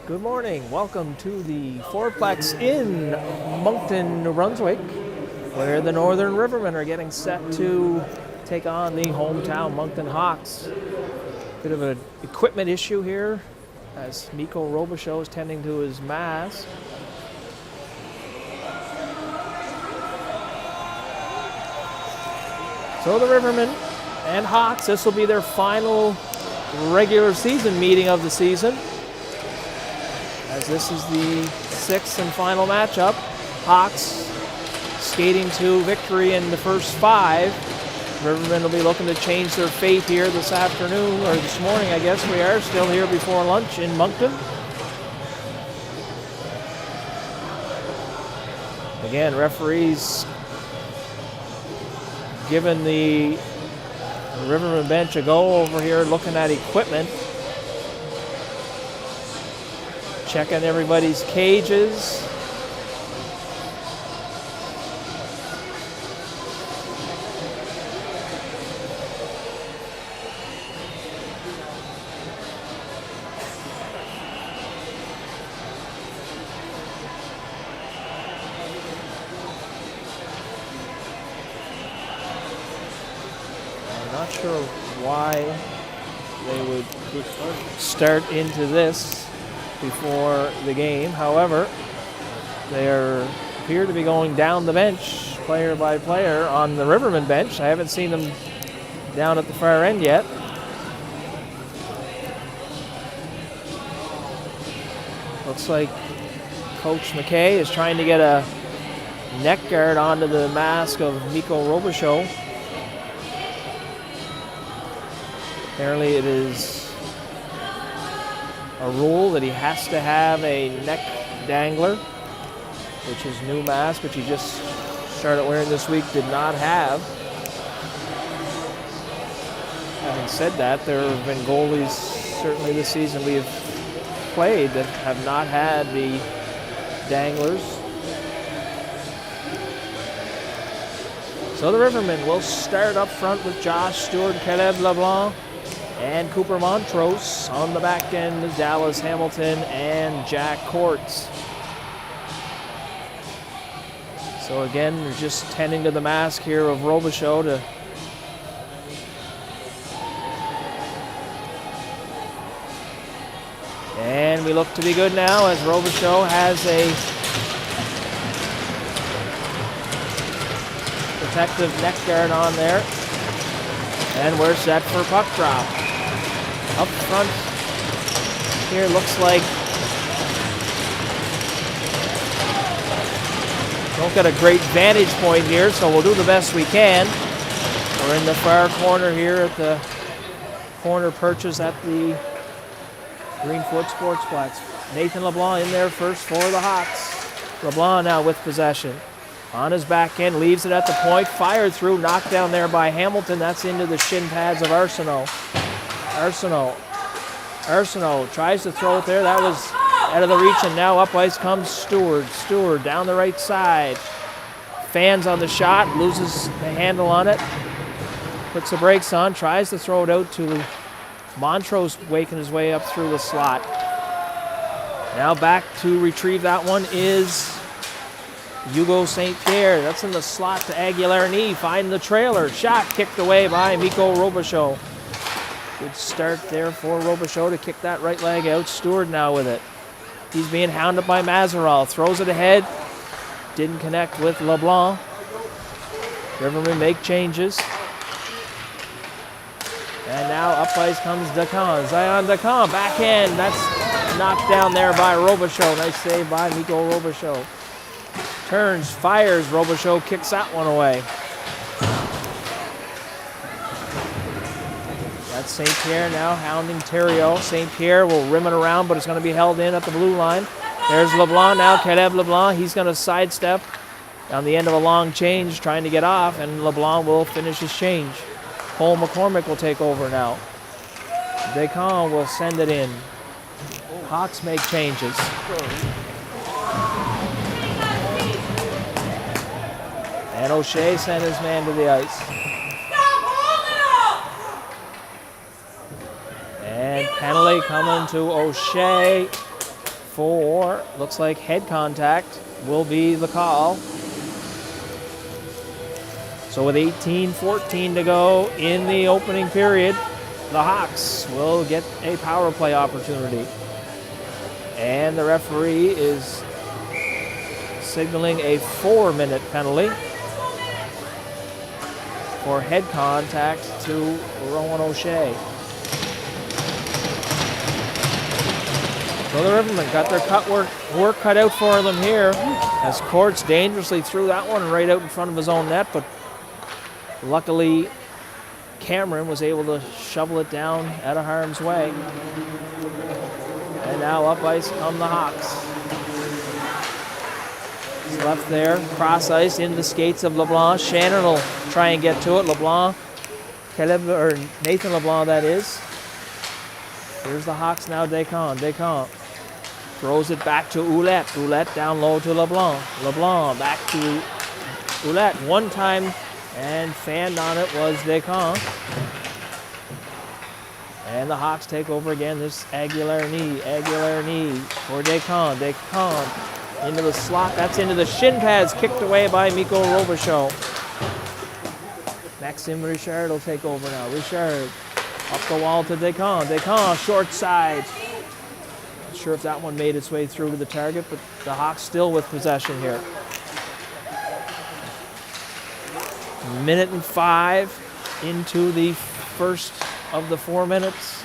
Good morning. Welcome to the fourplex in Moncton, New Brunswick, where the Northern Rivermen are getting set to take on the hometown Moncton Hawks. Bit of an equipment issue here as Mikko Robichaud is tending to his mask. So the Rivermen and Hawks, this will be their final regular season meeting of the season, as this is the sixth and final matchup. Hawks skating to victory in the first five. Rivermen will be looking to change their fate here this afternoon, or this morning I guess we are, still here before lunch in Moncton. Again, referees giving the Rivermen bench a go over here looking at equipment. Checking everybody's cages. I'm not sure why they would start into this before the game. However, they appear to be going down the bench player by player on the Rivermen bench. I haven't seen them down at the far end yet. Looks like Coach McKay is trying to get a neck guard onto the mask of Mikko Robichaud. Apparently it is a rule that he has to have a neck dangler, which his new mask, which he just started wearing this week, did not have. Having said that, there have been goalies certainly this season we have played that have not had the danglers. So the Rivermen will start up front with Josh Stewart, Caleb LeBlanc, and Cooper Montrose. On the back end is Dallas Hamilton and Jack Courts. So again, they're just tending to the mask here of Robichaud. And we look to be good now as Robichaud has a protective neck guard on there. And we're set for puck drop. Up front here looks like don't get a great vantage point here, so we'll do the best we can. We're in the far corner here at the corner purchase at the Greenfoot Sportsplex. Nathan LeBlanc in there first for the Hawks. LeBlanc now with possession. On his back end, leaves it at the point, fired through, knocked down there by Hamilton. That's into the shin pads of Arsenault. Arsenault tries to throw it there. That was out of the reach, and now up ice comes Stewart. Stewart down the right side. Fans on the shot, loses the handle on it. Puts the brakes on, tries to throw it out to Montrose, waking his way up through the slot. Now back to retrieve that one is Hugo St. Pierre. That's in the slot to Aguilar-Knee, finding the trailer. Shot kicked away by Mikko Robichaud. Good start there for Robichaud to kick that right leg out. Stewart now with it. He's being hounded by Mazeral. Throws it ahead. Didn't connect with LeBlanc. Rivermen make changes. And now up ice comes Dacan. Zion Dacan, backhand. That's knocked down there by Robichaud. Nice save by Mikko Robichaud. Turns, fires, Robichaud kicks that one away. That's St. Pierre now hounding Theriault. St. Pierre will rim it around, but it's going to be held in at the blue line. There's LeBlanc now, Caleb LeBlanc. He's going to sidestep on the end of a long change, trying to get off, and LeBlanc will finish his change. Cole McCormick will take over now. Descamps will send it in. Hawks make changes. And O'Shea sent his man to the ice. And penalty coming to O'Shea for, looks like head contact will be the call. So with 18-14 to go in the opening period, the Hawks will get a power play opportunity. And the referee is signaling a 4-minute penalty for head contact to Rowan O'Shea. So the Rivermen got their work cut out for them here as Courts dangerously threw that one right out in front of his own net, but luckily Cameron was able to shovel it down out of harm's way. And now up ice come the Hawks. It's left there, cross ice in the skates of LeBlanc. Shannon will try and get to it. LeBlanc, Nathan LeBlanc that is. Here's the Hawks now, Descamps throws it back to Ouellette. Ouellette down low to LeBlanc. LeBlanc back to Ouellette. One time and fanned on it was Descamps. And the Hawks take over again. This Aguilar knee for Descamps. Descamps into the slot. That's into the shin pads. Kicked away by Mikko Robichaud. Maxime Richard will take over now. Richard up the wall to Descamps. Descamps short side. Not sure if that one made its way through to the target, but the Hawks still with possession here. 1:05 into the first of the 4 minutes.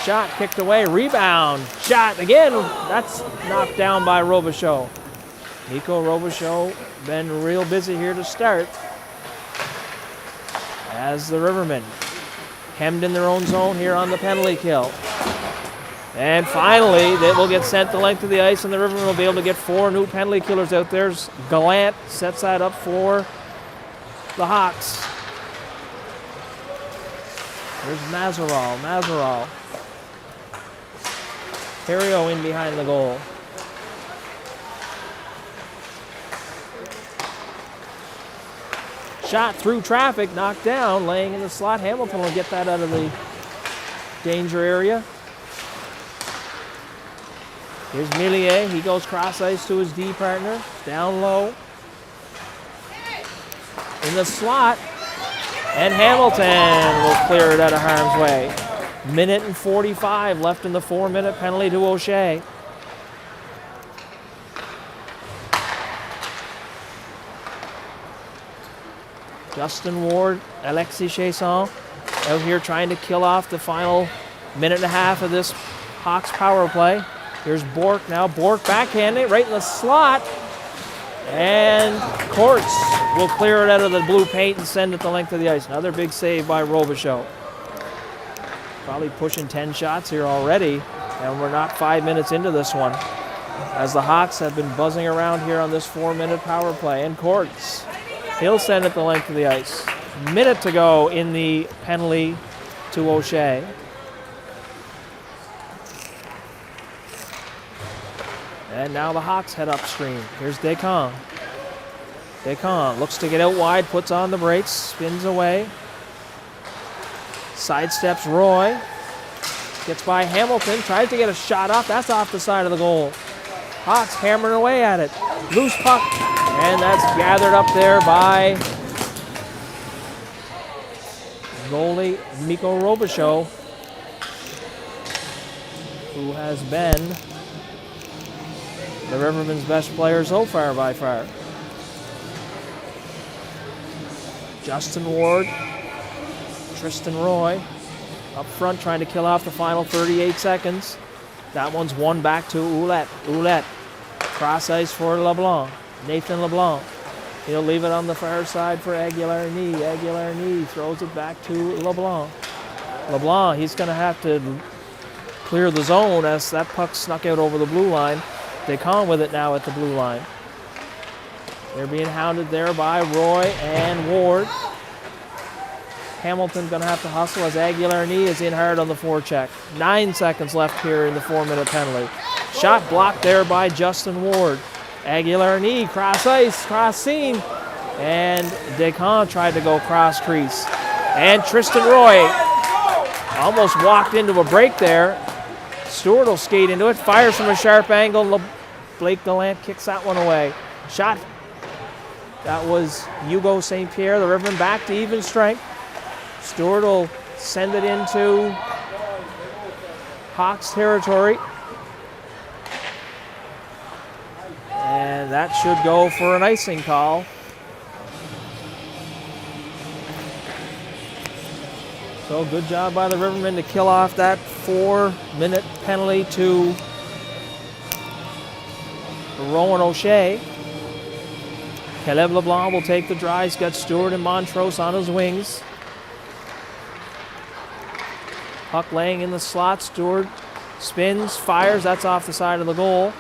Shot kicked away, rebound, shot again. That's knocked down by Robichaud. Mikko Robichaud been real busy here to start. As the Rivermen hemmed in their own zone here on the penalty kill. And finally, they will get sent the length of the ice, and the Rivermen will be able to get 4 new penalty killers out there. Gallant sets that up for the Hawks. There's Mazeral. Terrio in behind the goal. Shot through traffic, knocked down, laying in the slot. Hamilton will get that out of the danger area. Here's Millier. He goes cross ice to his D partner. Down low. In the slot. And Hamilton will clear it out of harm's way. 1:45 left in the 4-minute penalty to O'Shea. Justin Ward, Alexis Chasson out here trying to kill off the final minute and a half of this Hawks power play. Here's Bork now. Bork backhanding right in the slot. And Courts will clear it out of the blue paint and send it the length of the ice. Another big save by Robichaud. Probably pushing 10 shots here already, and we're not 5 minutes into this one, as the Hawks have been buzzing around here on this 4-minute power play. And Courts, he'll send it the length of the ice. Minute to go in the penalty to O'Shea. And now the Hawks head upstream. Here's Descamps. Descamps looks to get out wide, puts on the brakes, spins away. Sidesteps Roy. Gets by Hamilton, tries to get a shot off. That's off the side of the goal. Hawks hammering away at it. Loose puck. And that's gathered up there by goalie Mikko Robichaud, who has been the Rivermen's best player so far by far. Justin Ward, Tristan Roy up front trying to kill off the final 38 seconds. That one's won back to Ouellette. Ouellette, cross ice for LeBlanc. Nathan LeBlanc. He'll leave it on the far side for Aguilar-Knee. Aguilar-Knee throws it back to LeBlanc. LeBlanc, he's going to have to clear the zone as that puck snuck out over the blue line. Descamps with it now at the blue line. They're being hounded there by Roy and Ward. Hamilton going to have to hustle as Aguilar-Knee is in hard on the forecheck. 9 seconds left here in the 4-minute penalty. Shot blocked there by Justin Ward. Aguilar-Knee, cross ice, cross seam. And Descamps tried to go cross crease. And Tristan Roy almost walked into a break there. Stewart will skate into it, fires from a sharp angle. Blake Gallant kicks that one away. Shot. That was Hugo St. Pierre, the Rivermen back to even strength. Stewart will send it into Hawks territory. And that should go for an icing call. So good job by the Rivermen to kill off that 4-minute penalty to Rowan O'Shea. Caleb LeBlanc will take the drive. He's got Stewart and Montrose on his wings. Puck laying in the slot. Stewart spins, fires. That's off the side of the goal.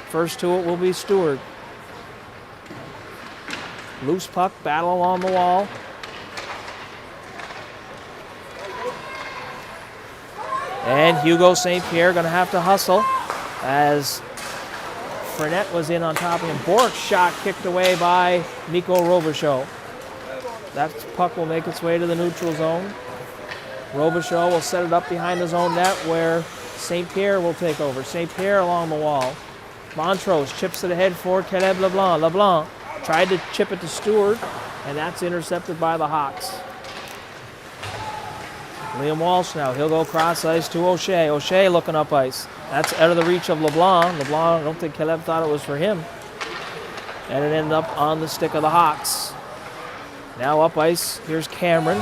First to it will be Stewart. Loose puck, battle along the wall. And Hugo St. Pierre going to have to hustle as Frenette was in on top of him. Bork's shot kicked away by Mikko Robichaud. That puck will make its way to the neutral zone. Robichaud will set it up behind his own net where St. Pierre will take over. St. Pierre along the wall. Montrose chips it ahead for Caleb LeBlanc. LeBlanc tried to chip it to Stewart, and that's intercepted by the Hawks. Liam Walsh now. He'll go cross ice to O'Shea. O'Shea looking up ice. That's out of the reach of LeBlanc. LeBlanc, I don't think Caleb thought it was for him. And it ended up on the stick of the Hawks. Now up ice. Here's Cameron.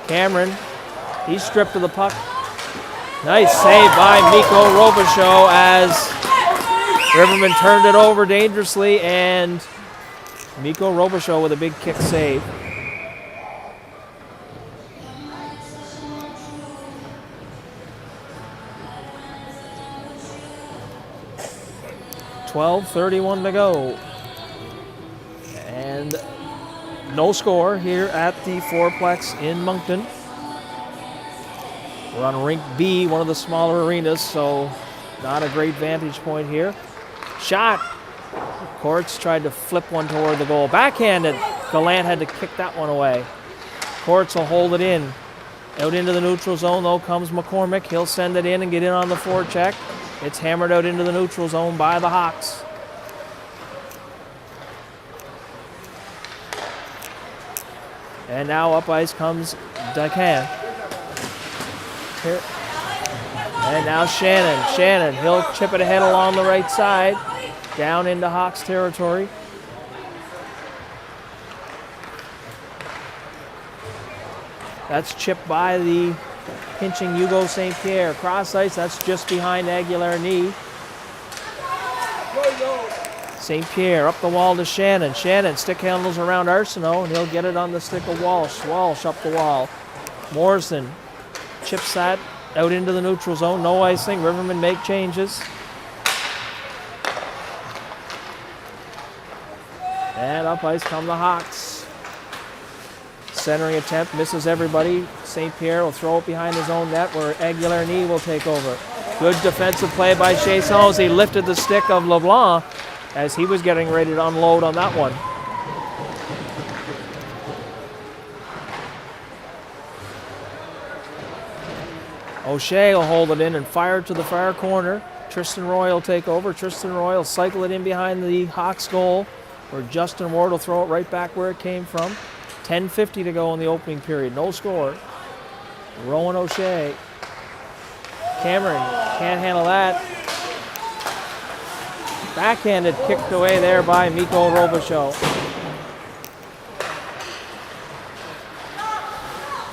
Cameron, he's stripped of the puck. Nice save by Mikko Robichaud as Rivermen turned it over dangerously, and Mikko Robichaud with a big kick save. .12:31 to go. And no score here at the fourplex in Moncton. We're on rink B, one of the smaller arenas, so not a great vantage point here. Shot. Courts tried to flip one toward the goal. Backhanded. Gallant had to kick that one away. Courts will hold it in. Out into the neutral zone, though, comes McCormick. He'll send it in and get in on the forecheck. It's hammered out into the neutral zone by the Hawks. And now up ice comes Dacan. Here. And now Shannon. Shannon, he'll chip it ahead along the right side, down into Hawks territory. That's chipped by the pinching Hugo St. Pierre. Cross ice, that's just behind Aguilar-Knee. St. Pierre up the wall to Shannon. Shannon stick handles around Arsenault, and he'll get it on the stick of Walsh. Walsh up the wall. Morrison chips that out into the neutral zone. No icing. Rivermen make changes. And up ice come the Hawks. Centering attempt misses everybody. St. Pierre will throw it behind his own net where Aguilar-Knee will take over. Good defensive play by Chasson as he lifted the stick of LeBlanc as he was getting ready to unload on that one. O'Shea will hold it in and fire to the far corner. Tristan Roy will take over. Tristan Roy will cycle it in behind the Hawks goal where Justin Ward will throw it right back where it came from. 10:50 to go in the opening period. No score. Rowan O'Shea. Cameron can't handle that. Backhanded kicked away there by Mikko Robichaud.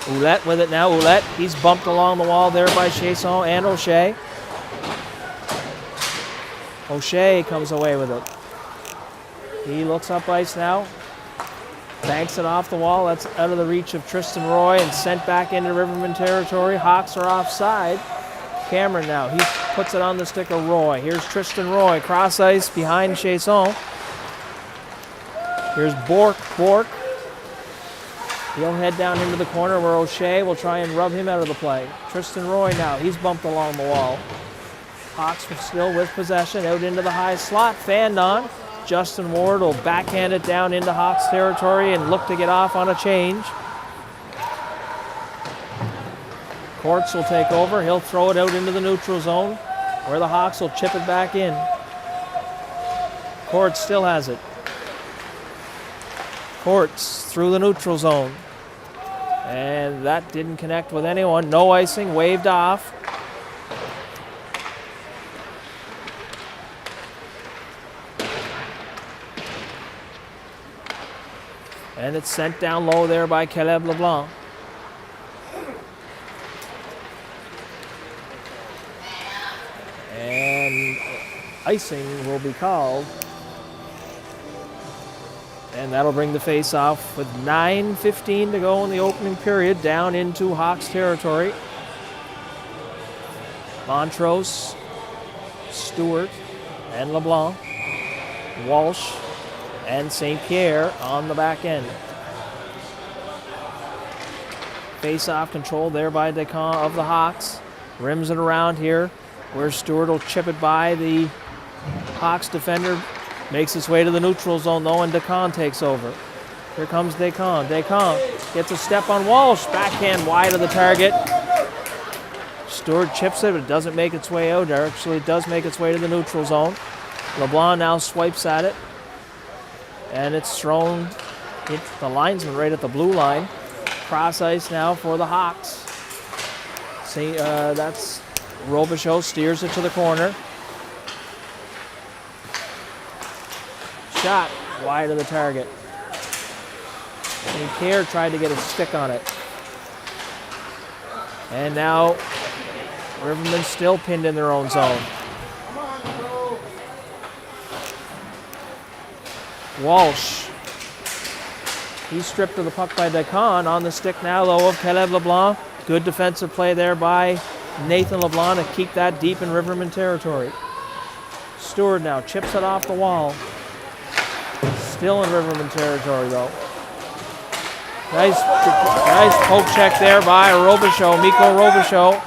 Ouellette with it now. Ouellette, he's bumped along the wall there by Chasson and O'Shea. O'Shea comes away with it. He looks up ice now. Banks it off the wall. That's out of the reach of Tristan Roy and sent back into Rivermen territory. Hawks are offside. Cameron now. He puts it on the stick of Roy. Here's Tristan Roy. Cross ice behind Chasson. Here's Bork. Bork. He'll head down into the corner where O'Shea will try and rub him out of the play. Tristan Roy now. He's bumped along the wall. Hawks still with possession. Out into the high slot. Fanned on. Justin Ward will backhand it down into Hawks territory and look to get off on a change. Courts will take over. He'll throw it out into the neutral zone where the Hawks will chip it back in. Courts still has it. Courts through the neutral zone. And that didn't connect with anyone. No icing, waved off. And it's sent down low there by Caleb LeBlanc. And icing will be called. And that'll bring the face-off with 9:15 to go in the opening period down into Hawks territory. Montrose, Stewart, and LeBlanc, Walsh, and St. Pierre on the back end. Face-off control there by Descamps of the Hawks. Rims it around here where Stewart will chip it by the Hawks defender. Makes its way to the neutral zone though, and Descamps takes over. Here comes Descamps. Descamps gets a step on Walsh. Backhand wide of the target. Stewart chips it, but it doesn't make its way out. Actually, it does make its way to the neutral zone. LeBlanc now swipes at it. And it's thrown hit the linesman right at the blue line. Cross ice now for the Hawks. See, that's Robichaud steers it to the corner. Shot wide of the target. St. Pierre tried to get a stick on it. And now Rivermen still pinned in their own zone. Walsh. He's stripped of the puck by Descamps. On the stick now, though, of Caleb LeBlanc. Good defensive play there by Nathan LeBlanc to keep that deep in Rivermen territory. Stewart now chips it off the wall. Still in Rivermen territory, though. Nice poke check there by Robichaud, Mikko Robichaud.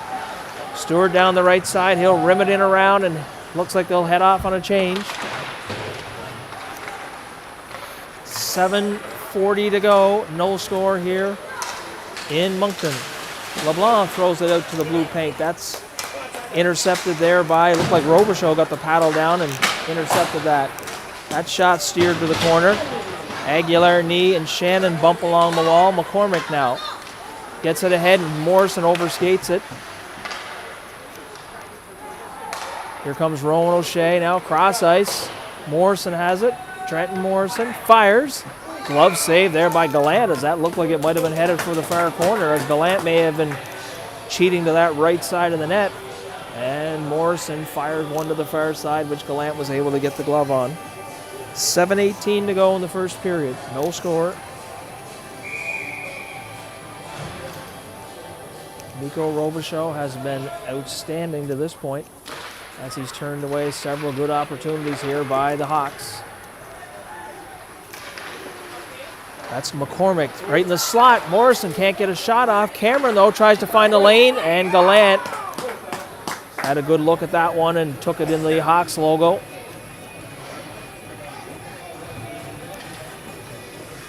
Stewart down the right side. He'll rim it in around, and looks like they'll head off on a change. 7:40 to go. No score here in Moncton. LeBlanc throws it out to the blue paint. That's intercepted there by, it looked like Robichaud got the paddle down and intercepted that. That shot steered to the corner. Aguilar, Knee, and Shannon bump along the wall. McCormick now gets it ahead, and Morrison overskates it. Here comes Rowan O'Shea now, cross ice. Morrison has it. Trenton Morrison fires. Glove save there by Gallant, as that looked like it might have been headed for the far corner, as Gallant may have been cheating to that right side of the net. And Morrison fires one to the far side, which Gallant was able to get the glove on. 7:18 to go in the first period. No score. Mikko Robichaud has been outstanding to this point, as he's turned away several good opportunities here by the Hawks. That's McCormick right in the slot. Morrison can't get a shot off. Cameron, though, tries to find a lane, and Gallant had a good look at that one and took it in the Hawks logo.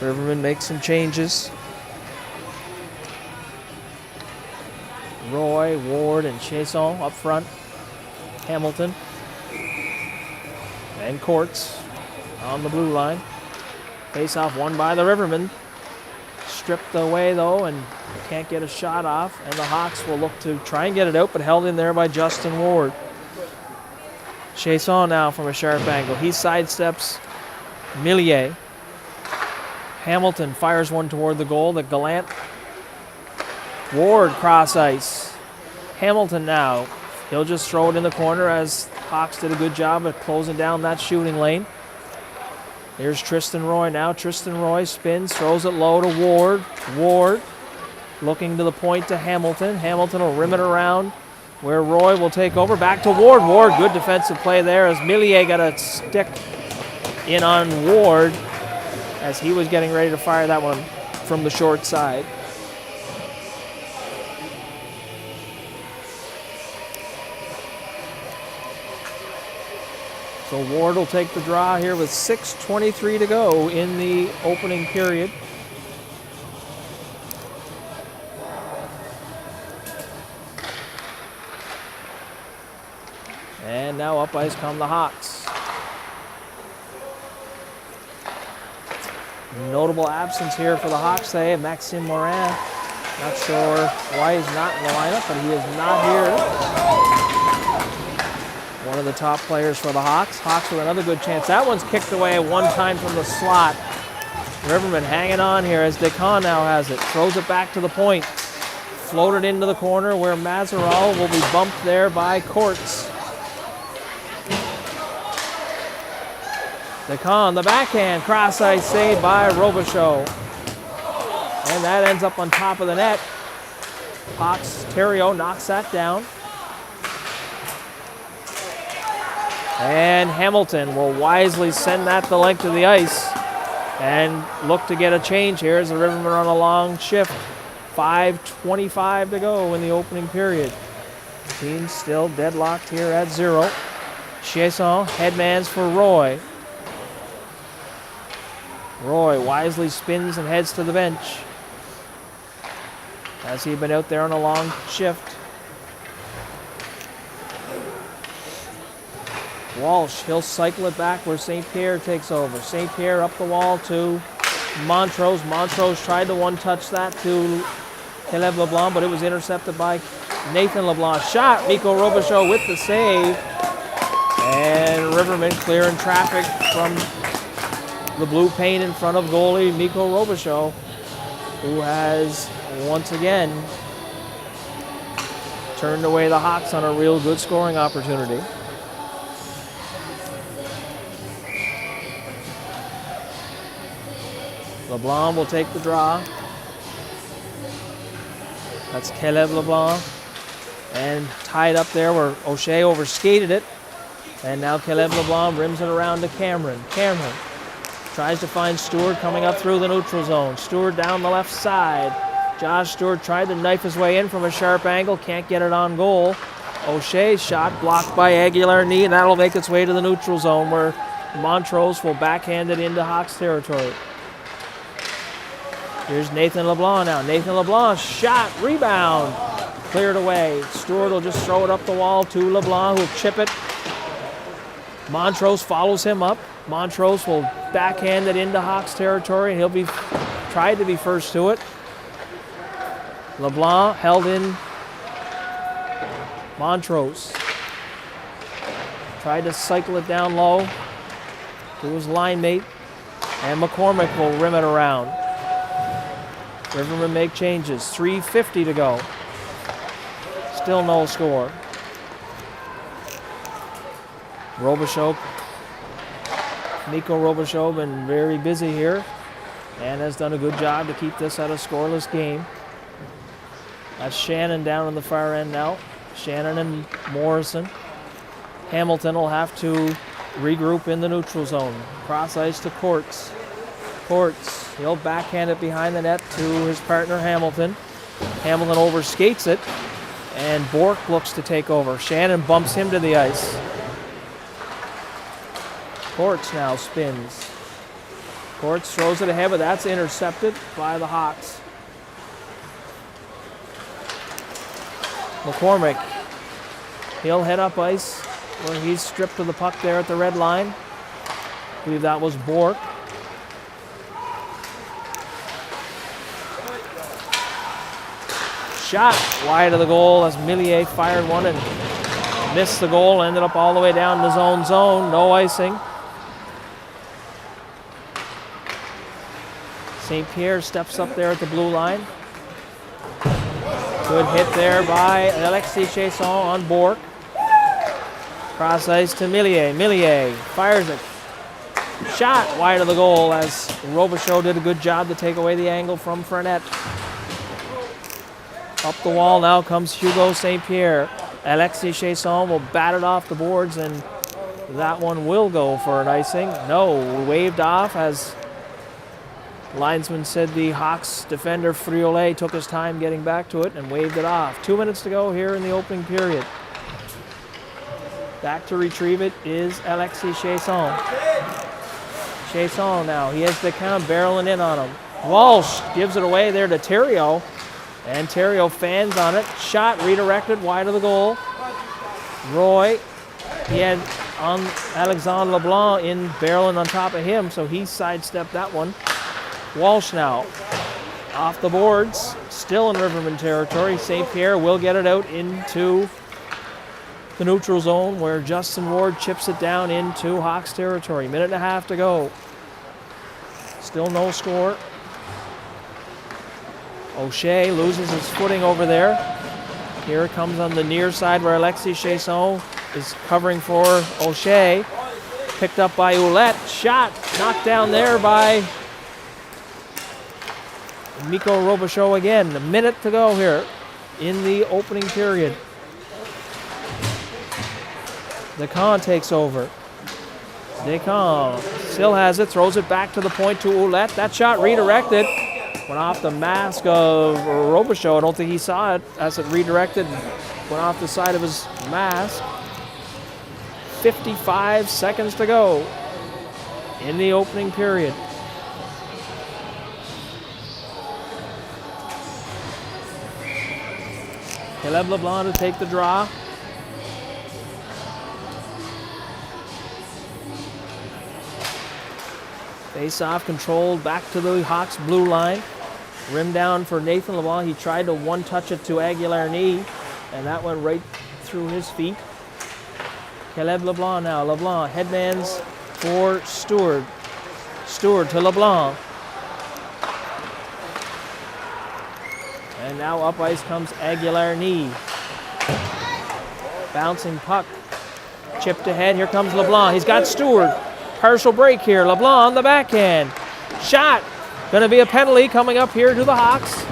Rivermen makes some changes. Roy, Ward, and Chasson up front. Hamilton. And Courts on the blue line. Face-off won by the Rivermen. Stripped away, though, and can't get a shot off. And the Hawks will look to try and get it out, but held in there by Justin Ward. Chasson now from a sharp angle. He sidesteps Millier. Hamilton fires one toward the goal that Gallant. Ward cross ice. Hamilton now. He'll just throw it in the corner, as Hawks did a good job of closing down that shooting lane. Here's Tristan Roy now. Tristan Roy spins, throws it low to Ward. Ward looking to the point to Hamilton. Hamilton will rim it around where Roy will take over. Back to Ward. Ward, good defensive play there, as Millier got a stick in on Ward as he was getting ready to fire that one from the short side. So Ward will take the draw here with 6:23 to go in the opening period. And now up ice come the Hawks. Notable absence here for the Hawks today, Maxime Morin. Not sure why he's not in the lineup, but he is not here. One of the top players for the Hawks. Hawks with another good chance. That one's kicked away one time from the slot. Rivermen hanging on here as Descamps now has it. Throws it back to the point. Floated into the corner where Mazeral will be bumped there by Courts. Descamps, the backhand, cross ice save by Robichaud. And that ends up on top of the net. Hawks, Theriault knocks that down. And Hamilton will wisely send that the length of the ice and look to get a change here as the Rivermen are on a long shift. 5:25 to go in the opening period. Team still deadlocked here at 0. Chasson, headmans for Roy. Roy wisely spins and heads to the bench. As he'd been out there on a long shift. Walsh, he'll cycle it back where St. Pierre takes over. St. Pierre up the wall to Montrose. Montrose tried to one-touch that to Caleb LeBlanc, but it was intercepted by Nathan LeBlanc. Shot, Mikko Robichaud with the save. And Rivermen clearing traffic from the blue paint in front of goalie Mikko Robichaud, who has once again turned away the Hawks on a real good scoring opportunity. LeBlanc will take the draw. That's Caleb LeBlanc. And tied up there where O'Shea overskated it. And now Caleb LeBlanc rims it around to Cameron. Cameron tries to find Stewart coming up through the neutral zone. Stewart down the left side. Josh Stewart tried to knife his way in from a sharp angle. Can't get it on goal. O'Shea's shot blocked by Aguilar knee, and that'll make its way to the neutral zone where Montrose will backhand it into Hawks territory. Here's Nathan LeBlanc now. Nathan LeBlanc, shot, rebound, cleared away. Stewart will just throw it up the wall to LeBlanc, who'll chip it. Montrose follows him up. Montrose will backhand it into Hawks territory, and he'll be tried to be first to it. LeBlanc held in Montrose. Tried to cycle it down low to his line mate, and McCormick will rim it around. Rivermen make changes. 3:50 to go. Still no score. Robichaud, Mikko Robichaud, been very busy here and has done a good job to keep this at a scoreless game. That's Shannon down on the far end now. Shannon and Morrison. Hamilton will have to regroup in the neutral zone. Cross ice to Courts. Courts, he'll backhand it behind the net to his partner Hamilton. Hamilton overskates it, and Bork looks to take over. Shannon bumps him to the ice. Courts now spins. Courts throws it ahead, but that's intercepted by the Hawks. McCormick, he'll head up ice where he's stripped of the puck there at the red line. I believe that was Bork. Shot wide of the goal as Millier fired one and missed the goal. Ended up all the way down to zone. No icing. St. Pierre steps up there at the blue line. Good hit there by Alexis Chasson on Bork. Cross ice to Millier. Millier fires it. Shot wide of the goal as Robichaud did a good job to take away the angle from Fournette. Up the wall now comes Hugo St. Pierre. Alexis Chasson will bat it off the boards, and that one will go for an icing. No, waved off as linesman said the Hawks defender Friolet took his time getting back to it and waved it off. 2 minutes to go here in the opening period. Back to retrieve it is Alexis Chasson. Chasson now, he has Descamps barreling in on him. Walsh gives it away there to Theriault. And Theriault fans on it. Shot redirected wide of the goal. Roy he had on Alexandre LeBlanc in barreling on top of him, so he sidestepped that one. Walsh now off the boards, still in Rivermen territory. St. Pierre will get it out into the neutral zone where Justin Ward chips it down into Hawks territory. Minute and a half to go. Still no score. O'Shea loses his footing over there. Here it comes on the near side where Alexis Chasson is covering for O'Shea. Picked up by Ouellette. Shot knocked down there by Mikko Robichaud again. A minute to go here in the opening period. Descamps takes over. Descamps still has it, throws it back to the point to Ouellette. That shot redirected. Went off the mask of Robichaud. I don't think he saw it as it redirected. Went off the side of his mask. 55 seconds to go in the opening period. Caleb LeBlanc to take the draw. Face-off controlled back to the Hawks blue line. Rim down for Nathan LeBlanc. He tried to one-touch it to Aguilar-Knee, and that went right through his feet. Caleb LeBlanc now. LeBlanc headmans for Stewart. Stewart to LeBlanc. And now up ice comes Aguilar-Knee. Bouncing puck. Chipped ahead. Here comes LeBlanc. He's got Stewart. Partial break here. LeBlanc on the backhand. Shot. Going to be a penalty coming up here to the Hawks.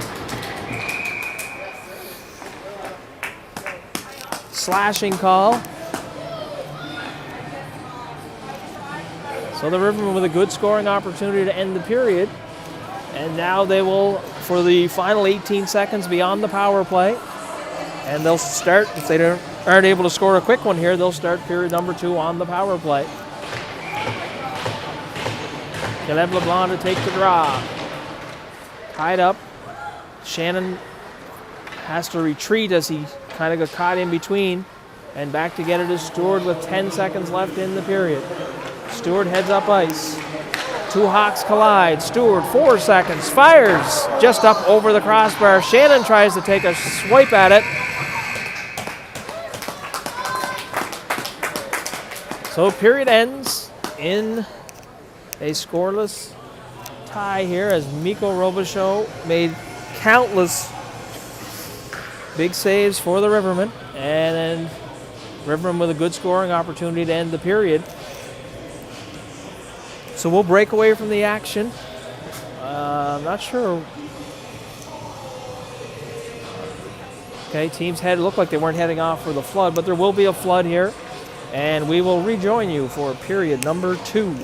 Slashing call. So the Rivermen with a good scoring opportunity to end the period. And now they will, for the final 18 seconds, be on the power play. And they'll start, if they aren't able to score a quick one here, they'll start period number 2 on the power play. Caleb LeBlanc to take the draw. Tied up. Shannon has to retreat as he kind of got caught in between. And back to get it is Stewart with 10 seconds left in the period. Stewart heads up ice. 2 Hawks collide. Stewart, 4 seconds. Fires just up over the crossbar. Shannon tries to take a swipe at it. So period ends in a scoreless tie here as Mikko Robichaud made countless big saves for the Rivermen. And then Rivermen with a good scoring opportunity to end the period. So we'll break away from the action. I'm not sure. Okay, teams looked like they weren't heading off for the flood, but there will be a flood here. And we will rejoin you for period number 2.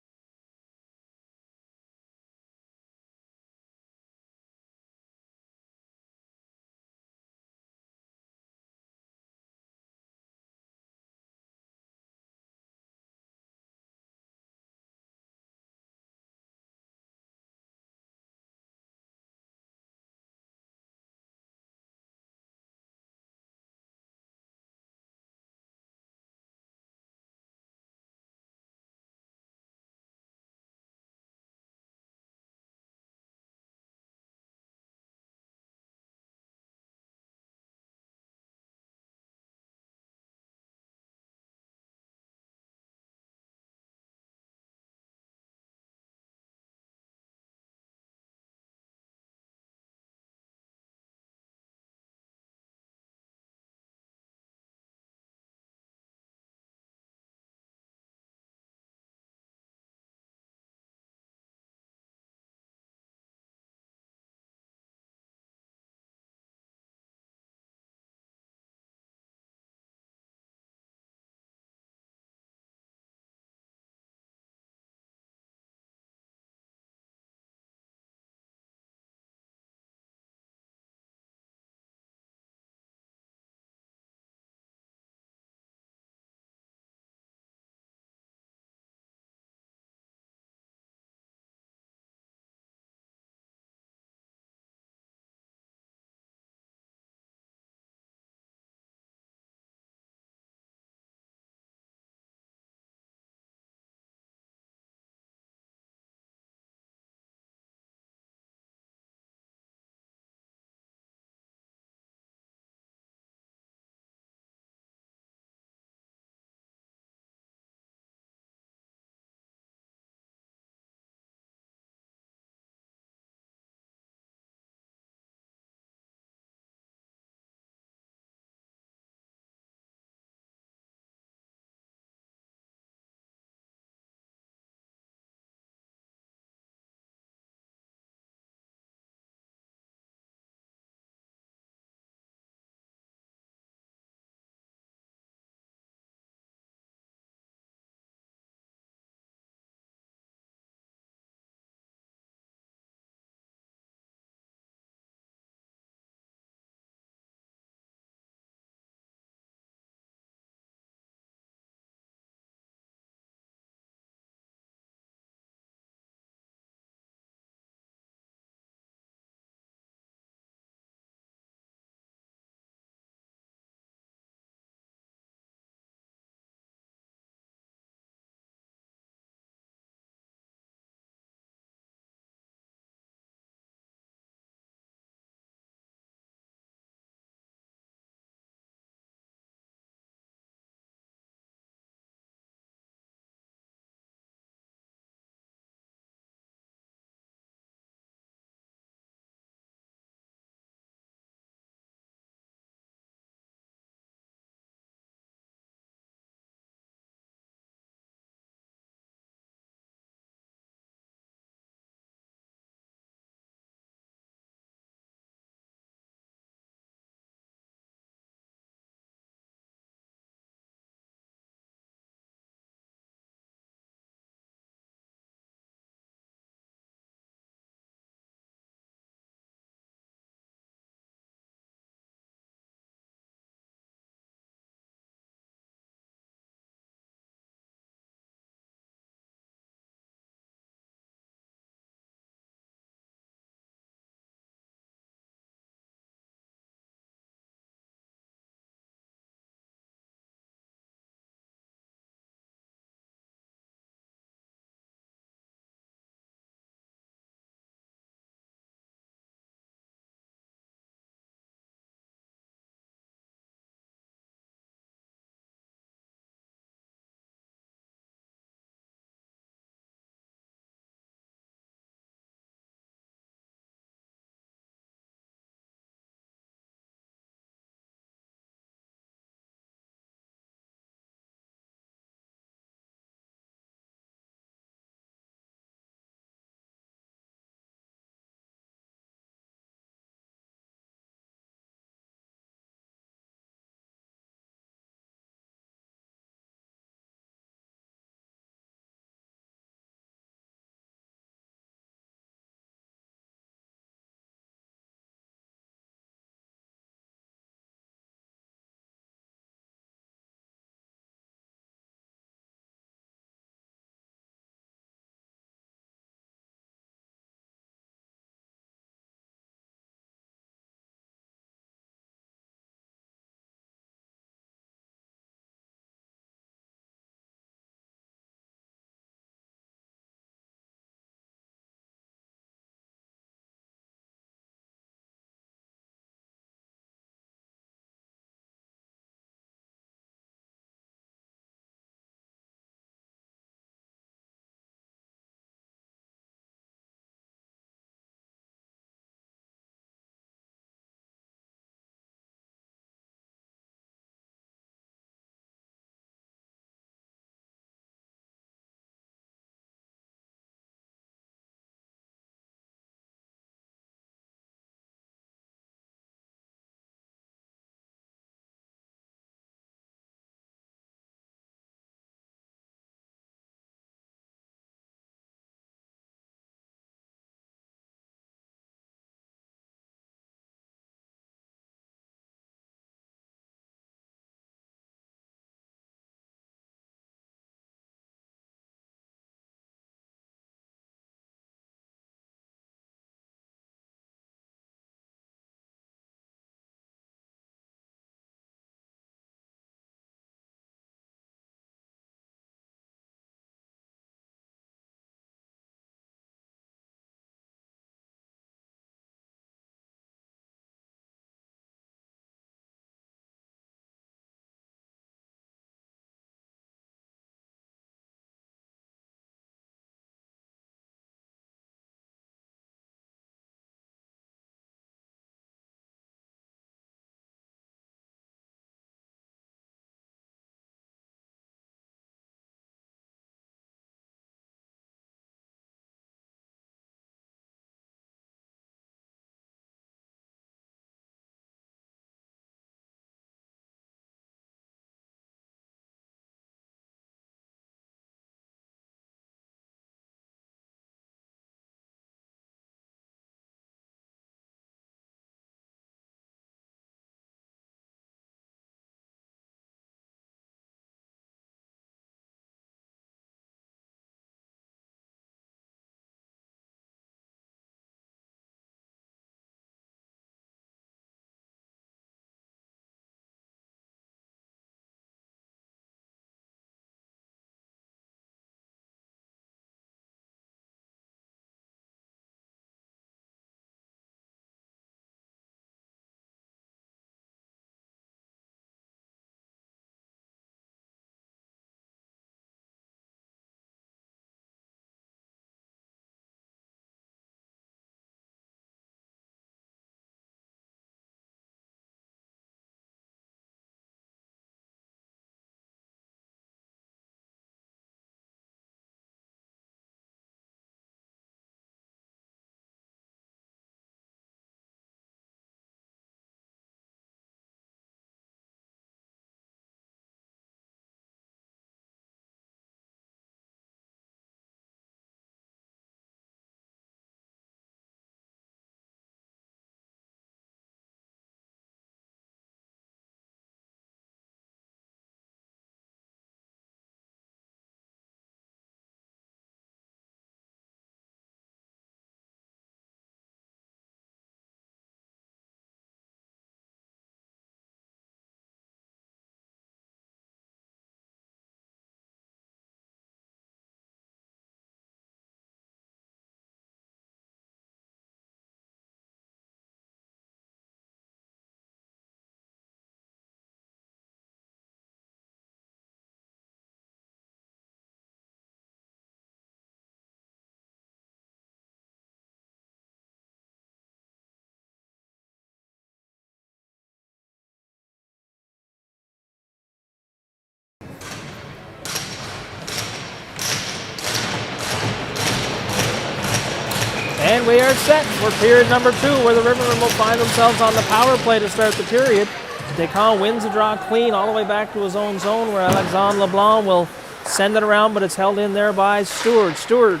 And we are set for period number 2, where the Rivermen will find themselves on the power play to start the period. Descamps wins the draw clean all the way back to his own zone, where Alexandre Leblanc will send it around, but it's held in there by Stewart. Stewart,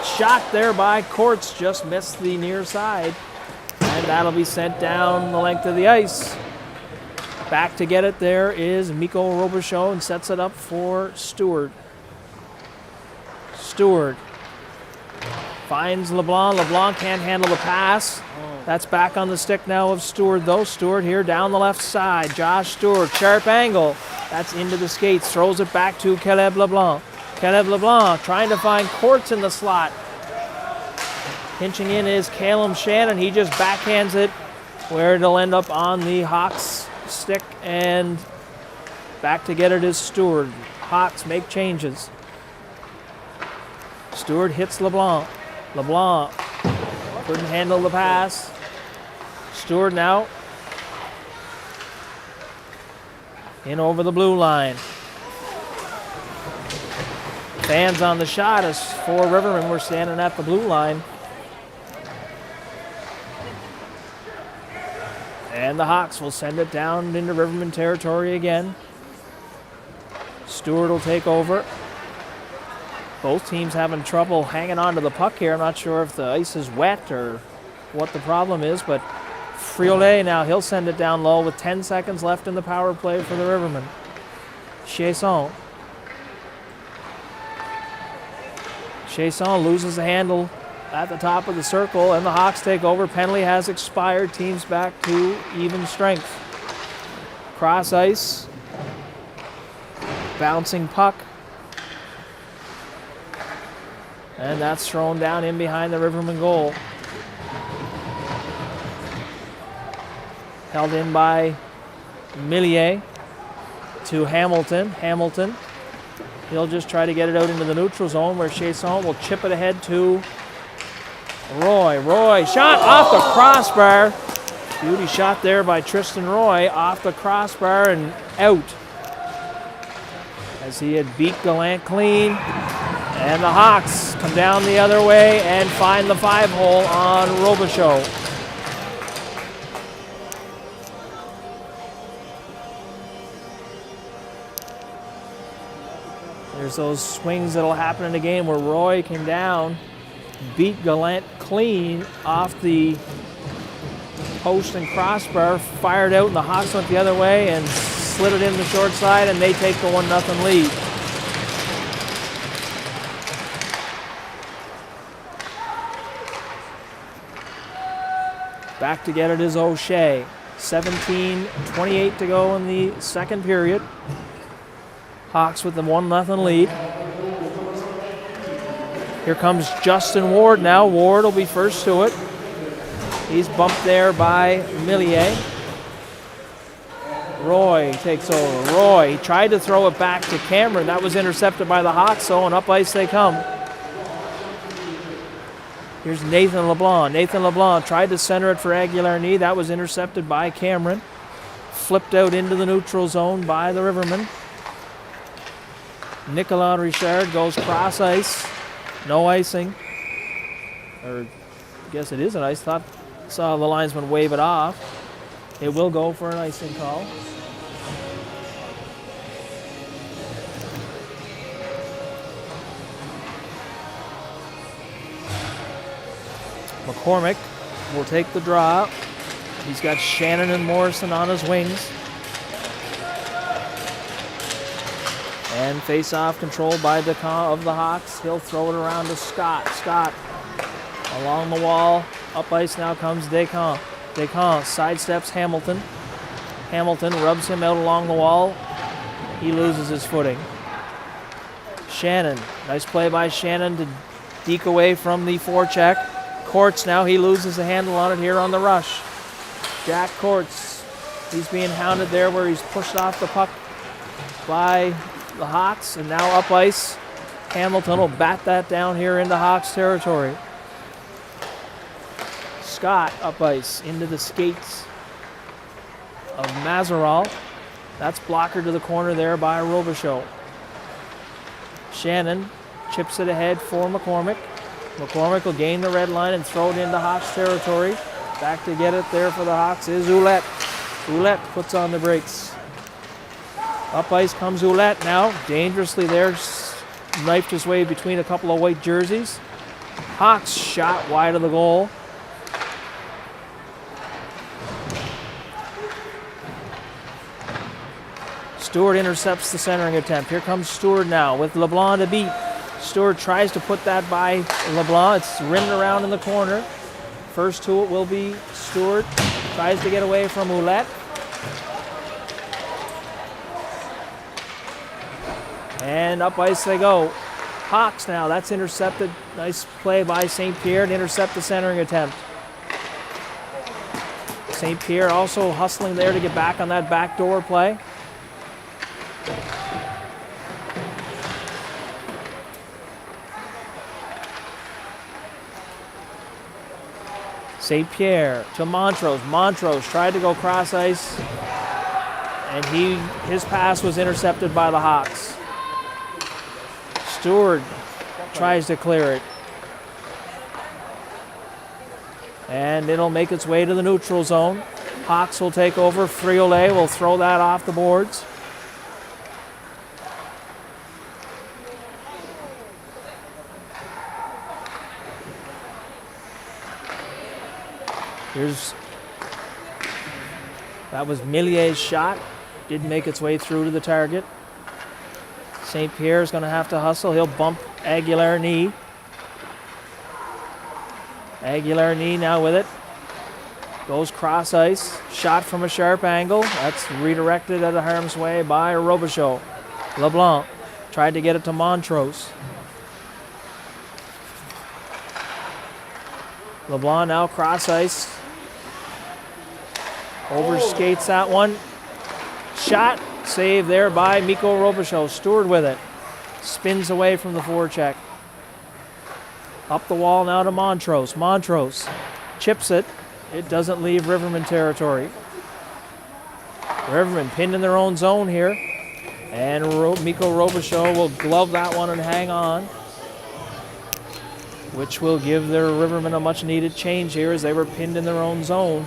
shot there by Courts, just missed the near side. And that'll be sent down the length of the ice. Back to get it there is Mikko Robichaud, and sets it up for Stewart. Stewart finds LeBlanc. LeBlanc can't handle the pass. That's back on the stick now of Stewart, though. Stewart here down the left side. Josh Stewart, sharp angle. That's into the skates. Throws it back to Caleb LeBlanc. Caleb LeBlanc trying to find Courts in the slot. Pinching in is Caleb Shannon. He just backhands it where it'll end up on the Hawks stick, and back to get it is Stewart. Hawks make changes. Stewart hits LeBlanc. LeBlanc couldn't handle the pass. Stewart now in over the blue line. Fans on the shot as 4 Rivermen were standing at the blue line. And the Hawks will send it down into Rivermen territory again. Stewart will take over. Both teams having trouble hanging on to the puck here. I'm not sure if the ice is wet or what the problem is, but Friolet now, he'll send it down low with 10 seconds left in the power play for the Rivermen. Chiasson. Chiasson loses the handle at the top of the circle, and the Hawks take over. Penalty has expired. Teams back to even strength. Cross ice. Bouncing puck. And that's thrown down in behind the Rivermen goal. Held in by Millier to Hamilton. Hamilton, he'll just try to get it out into the neutral zone, where Chiasson will chip it ahead to Roy. Roy, shot off the crossbar. Beauty shot there by Tristan Roy, off the crossbar and out, as he had beat Gallant clean. And the Hawks come down the other way and find the 5-hole on Robichaud. There's those swings that'll happen in the game where Roy came down, beat Gallant clean off the post and crossbar, fired out, and the Hawks went the other way and slid it in the short side, and they take the 1-0 lead. Back to get it is O'Shea. 17:28 to go in the second period. Hawks with the 1-0 lead. Here comes Justin Ward now. Ward will be first to it. He's bumped there by Millier. Roy takes over. Roy tried to throw it back to Cameron. That was intercepted by the Hawks, so and up ice they come. Here's Nathan LeBlanc. Nathan LeBlanc tried to center it for Aguilar-Knee. That was intercepted by Cameron. Flipped out into the neutral zone by the Rivermen. Nicolas Richard goes cross ice. No icing. Or I guess it is an ice. Saw the linesman wave it off. It will go for an icing call. McCormick will take the draw. He's got Shannon and Morrison on his wings. And face-off controlled by Descamps of the Hawks. He'll throw it around to Scott. Scott along the wall. Up ice now comes Descamps. Descamps sidesteps Hamilton. Hamilton rubs him out along the wall. He loses his footing. Shannon. Nice play by Shannon to deke away from the forecheck. Courts now, he loses the handle on it here on the rush. Jack Courts, he's being hounded there where he's pushed off the puck by the Hawks, and now up ice. Hamilton will bat that down here into Hawks territory. Scott up ice into the skates of Mazeral. That's blocker to the corner there by Robichaud. Shannon chips it ahead for McCormick. McCormick will gain the red line and throw it into Hawks territory. Back to get it there for the Hawks is Ouellette. Ouellette puts on the brakes. Up ice comes Ouellette now. Dangerously there. Knifed his way between a couple of white jerseys. Hawks shot wide of the goal. Stewart intercepts the centering attempt. Here comes Stewart now with LeBlanc to beat. Stewart tries to put that by LeBlanc. It's rimmed around in the corner. First to it will be Stewart. Tries to get away from Ouellette. And up ice they go. Hawks now, that's intercepted. Nice play by St. Pierre to intercept the centering attempt. St. Pierre also hustling there to get back on that backdoor play. St. Pierre to Montrose. Montrose tried to go cross ice, and his pass was intercepted by the Hawks. Stewart tries to clear it. And it'll make its way to the neutral zone. Hawks will take over. Friolet will throw that off the boards. That was Millier's shot. Didn't make its way through to the target. St. Pierre's going to have to hustle. He'll bump Aguilar-Knee. Aguilar-Knee now with it. Goes cross ice. Shot from a sharp angle. That's redirected out of harm's way by Robichaud. LeBlanc tried to get it to Montrose. LeBlanc now cross ice. Overskates that one. Shot. Save there by Mikko Robichaud. Stewart with it. Spins away from the forecheck. Up the wall now to Montrose. Montrose chips it. It doesn't leave Rivermen territory. Rivermen pinned in their own zone here. And Mikko Robichaud will glove that one and hang on, which will give their Rivermen a much needed change here as they were pinned in their own zone.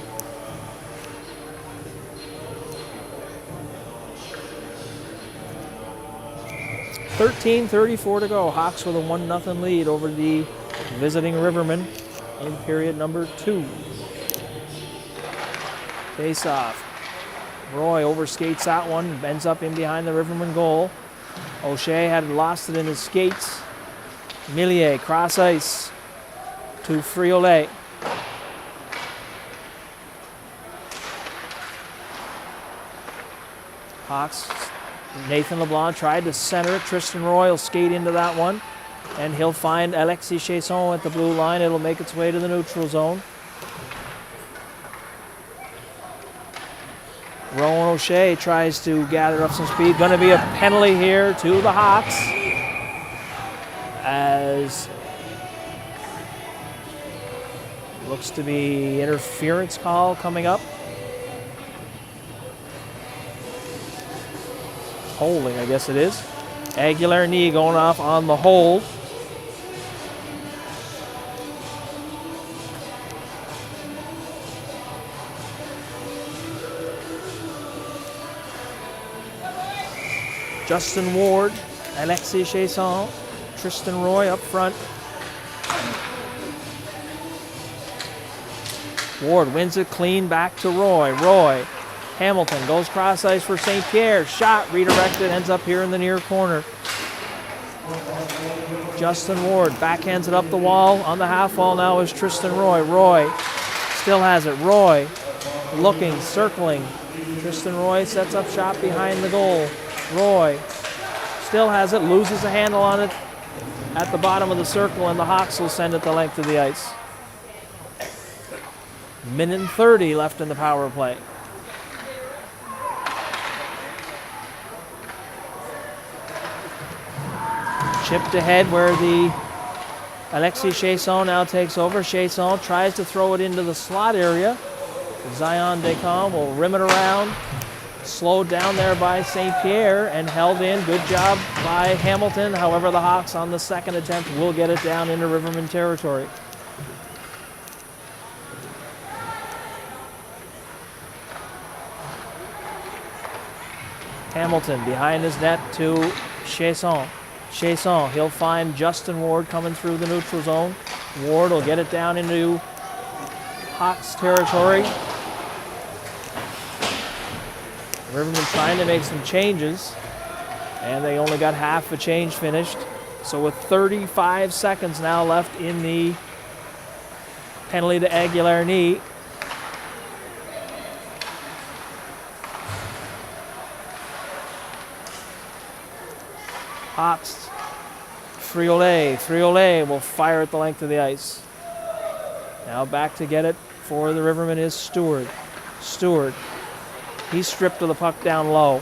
.34 to go. Hawks with a 1-0 lead over the visiting Rivermen in period number 2. Face off. Roy overskates that one, ends up in behind the Rivermen goal. O'Shea had lost it in his skates. Millier, cross ice to Friolet. Hawks, Nathan LeBlanc tried to center it. Tristan Roy will skate into that one, and he'll find Alexis Chasson at the blue line. It'll make its way to the neutral zone. Rowan O'Shea tries to gather up some speed. Going to be a penalty here to the Hawks, as looks to be interference call coming up. Holding, I guess it is. Aguilar-Knee going off on the hold. Justin Ward, Alexis Chasson, Tristan Roy up front. Ward wins it clean back to Roy. Roy, Hamilton goes cross ice for St. Pierre. Shot redirected, ends up here in the near corner. Justin Ward backhands it up the wall. On the half wall now is Tristan Roy. Roy still has it. Roy looking, circling. Tristan Roy sets up shot behind the goal. Roy still has it, loses a handle on it at the bottom of the circle, and the Hawks will send it the length of the ice. Minute and 30 left in the power play. Chipped ahead where the Alexis Chasson now takes over. Chasson tries to throw it into the slot area. Zion Descamps will rim it around. Slowed down there by St. Pierre and held in. Good job by Hamilton. However, the Hawks on the second attempt will get it down into Rivermen territory. Hamilton behind his net to Chasson. Chasson, he'll find Justin Ward coming through the neutral zone. Ward will get it down into Hawks territory. Rivermen trying to make some changes, and they only got half a change finished. So with 35 seconds now left in the penalty to Aguilar-Knee, Hawks, Friolet will fire at the length of the ice. Now back to get it for the Rivermen is Stewart. He's stripped of the puck down low.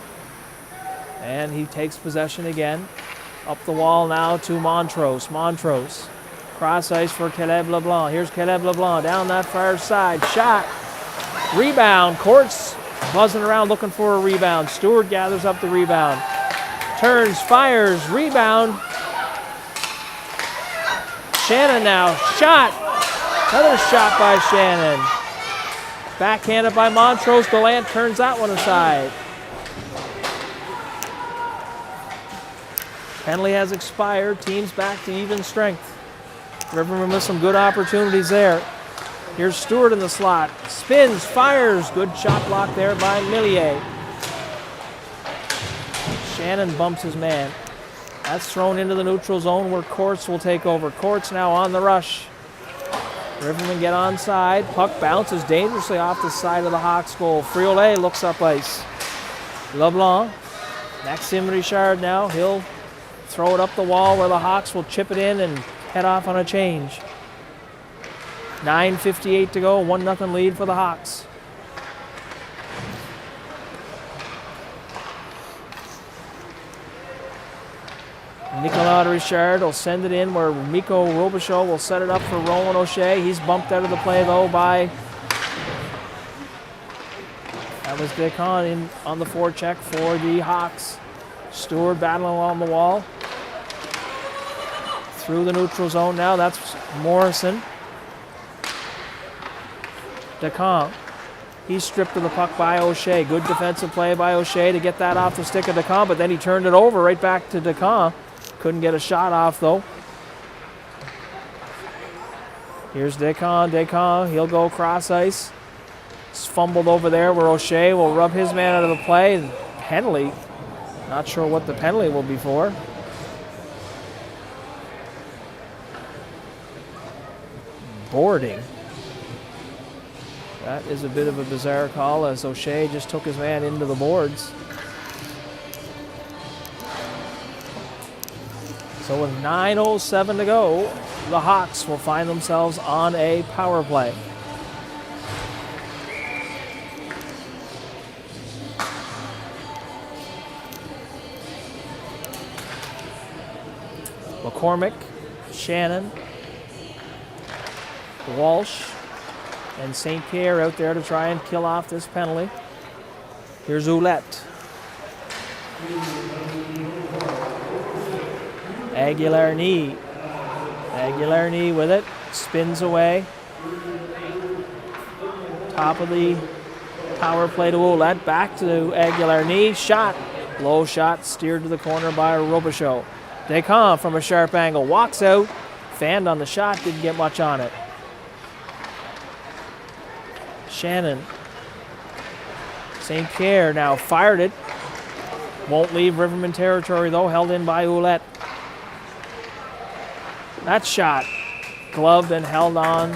And he takes possession again. Up the wall now to Montrose. Cross ice for Caleb LeBlanc. Here's Caleb LeBlanc down that far side. Shot. Rebound. Courts buzzing around looking for a rebound. Stewart gathers up the rebound. Turns, fires, rebound. Shannon now. Shot. Another shot by Shannon. Backhanded by Montrose. Gallant turns that one aside. Penalty has expired. Teams back to even strength. Rivermen with some good opportunities there. Here's Stewart in the slot. Spins, fires. Good shot block there by Millier. Shannon bumps his man. That's thrown into the neutral zone where Courts will take over. Courts now on the rush. Rivermen get onside. Puck bounces dangerously off the side of the Hawks goal. Friolet looks up ice. LeBlanc. Maxime Richard now. He'll throw it up the wall where the Hawks will chip it in and head off on a change. 9:58 to go. 1-0 lead for the Hawks. Nicolas Richard will send it in where Mikko Robichaud will set it up for Rowan O'Shea. He's bumped out of the play though by, that was Descon in on the forecheck for the Hawks. Stewart battling along the wall. Through the neutral zone now, that's Morrison. Descon, he's stripped of the puck by O'Shea. Good defensive play by O'Shea to get that off the stick of Descon, but then he turned it over right back to Descon. Couldn't get a shot off, though. Here's Descon. He'll go cross ice. It's fumbled over there where O'Shea will rub his man out of the play. Penalty. Not sure what the penalty will be for. Boarding. That is a bit of a bizarre call as O'Shea just took his man into the boards. So with 9:07 to go, the Hawks will find themselves on a power play. McCormick, Shannon, Walsh, and St. Pierre out there to try and kill off this penalty. Here's Ouellette. Aguilar-Knee with it, spins away. Top of the power play to Ouellette, back to Aguilar-Knee, shot. Low shot, steered to the corner by Robichaud. Descon from a sharp angle, walks out, fanned on the shot, didn't get much on it. Shannon. St. Pierre now fired it. Won't leave Rivermen territory though, held in by Ouellette. That shot gloved and held on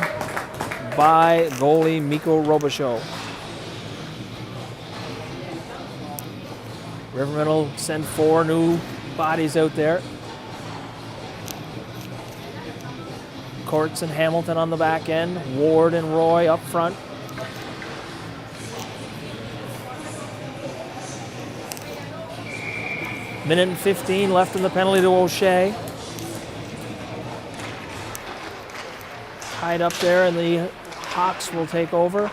by goalie Mikko Robichaud. Rivermen will send 4 new bodies out there. Courts and Hamilton on the back end. Ward and Roy up front. Minute and 15 left in the penalty to O'Shea. Tied up there, and the Hawks will take over.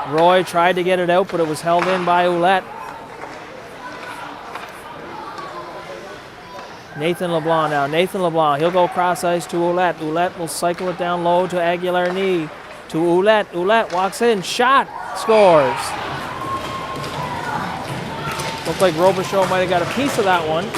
Roy tried to get it out, but it was held in by Ouellette. Nathan LeBlanc now. Nathan LeBlanc, he'll go cross ice to Ouellette. Ouellette will cycle it down low to Aguilar-Knee. To Ouellette. Ouellette walks in, shot, scores. Looked like Robichaud might have got a piece of that one.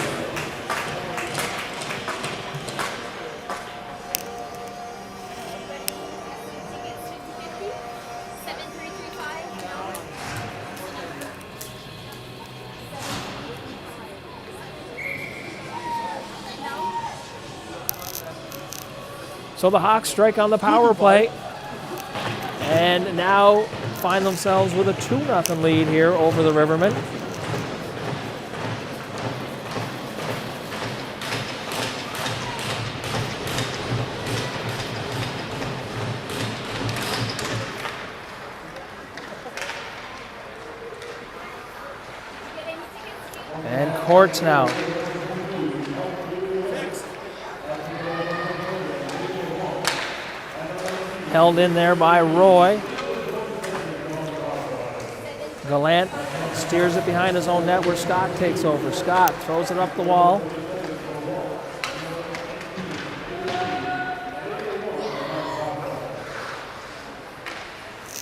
So the Hawks strike on the power play and now find themselves with a 2-0 lead here over the Rivermen. And Courts now. Held in there by Roy. Gallant steers it behind his own net where Scott takes over. Scott throws it up the wall.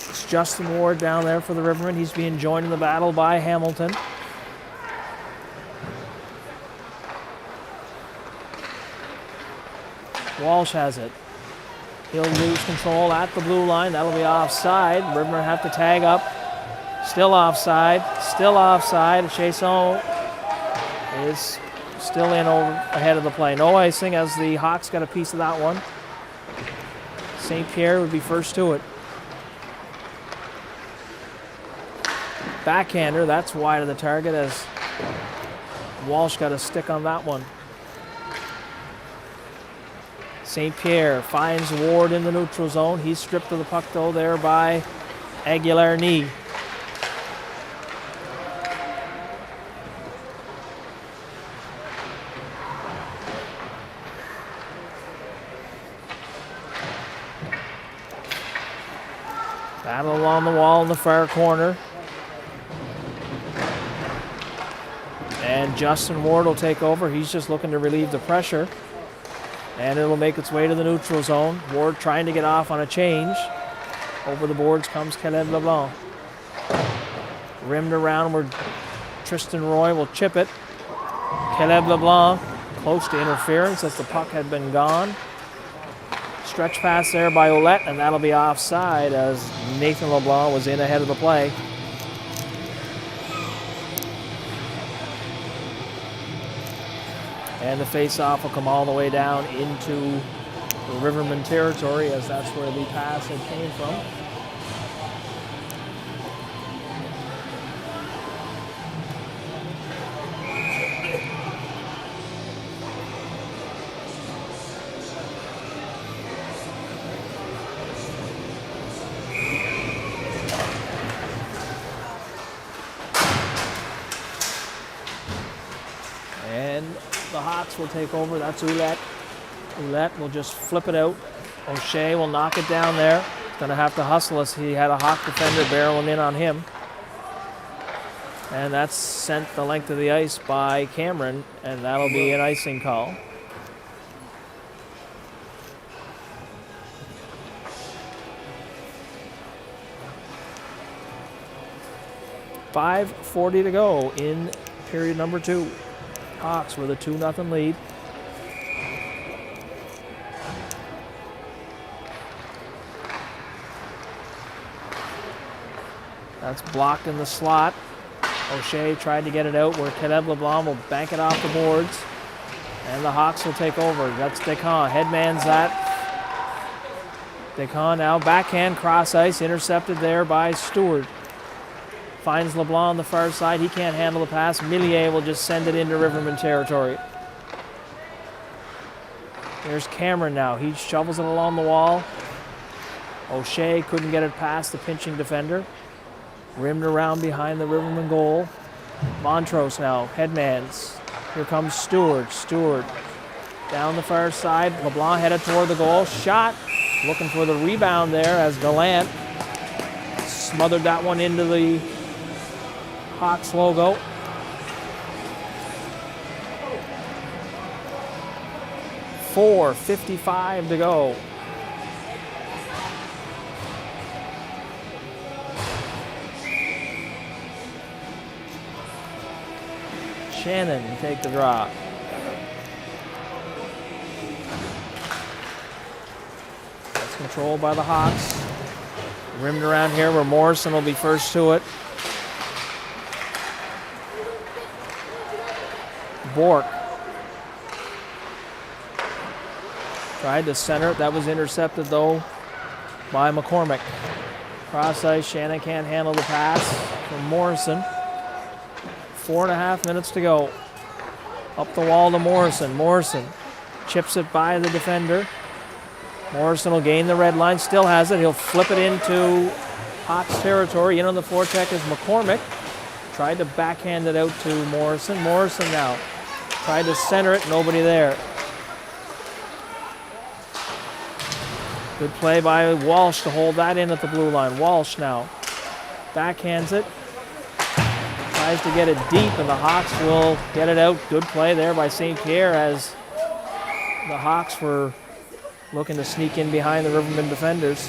It's Justin Ward down there for the Rivermen. He's being joined in the battle by Hamilton. Walsh has it. He'll lose control at the blue line. That'll be offside. Rivermen have to tag up. Still offside. Still offside. Chasson is still in over ahead of the play. No icing as the Hawks got a piece of that one. St. Pierre would be first to it. Backhander. That's wide of the target as Walsh got a stick on that one. St. Pierre finds Ward in the neutral zone. He's stripped of the puck, though, there by Aguilar-Knee. Battle along the wall in the far corner. And Justin Ward will take over. He's just looking to relieve the pressure. And it'll make its way to the neutral zone. Ward trying to get off on a change. Over the boards comes Caleb LeBlanc. Rimmed around where Tristan Roy will chip it. Caleb LeBlanc close to interference as the puck had been gone. Stretch pass there by Ouellette, and that'll be offside as Nathan LeBlanc was in ahead of the play. And the face-off will come all the way down into the Rivermen territory as that's where the pass had came from. And the Hawks will take over. That's Ouellette. Ouellette will just flip it out. O'Shea will knock it down there. He's going to have to hustle us. He had a Hawk defender barreling in on him. And that's sent the length of the ice by Cameron, and that'll be an icing call. .5:40 to go in period number 2. Hawks with a 2-0 lead. That's blocked in the slot. O'Shea tried to get it out where Caleb LeBlanc will bank it off the boards. And the Hawks will take over. That's Descamps. Headman's that. Descamps now backhand cross ice, intercepted there by Stewart. Finds LeBlanc on the far side. He can't handle the pass. Millier will just send it into Rivermen territory. There's Cameron now. He shovels it along the wall. O'Shea couldn't get it past the pinching defender. Rimmed around behind the Rivermen goal. Montrose now. Headmans. Here comes Stewart. Stewart down the far side. LeBlanc headed toward the goal. Shot. Looking for the rebound there as Gallant smothered that one into the Hawks logo. .4:55 to go. Shannon take the draw. That's controlled by the Hawks. Rimmed around here where Morrison will be first to it. Bork tried to center it. That was intercepted though by McCormick. Cross ice, Shannon can't handle the pass from Morrison. 4.5 minutes to go. Up the wall to Morrison. Morrison chips it by the defender. Morrison will gain the red line, still has it. He'll flip it into Hawks territory. In on the forecheck is McCormick. Tried to backhand it out to Morrison. Morrison now tried to center it, nobody there. Good play by Walsh to hold that in at the blue line. Walsh now backhands it. Tries to get it deep, and the Hawks will get it out. Good play there by St. Pierre as the Hawks were looking to sneak in behind the Rivermen defenders.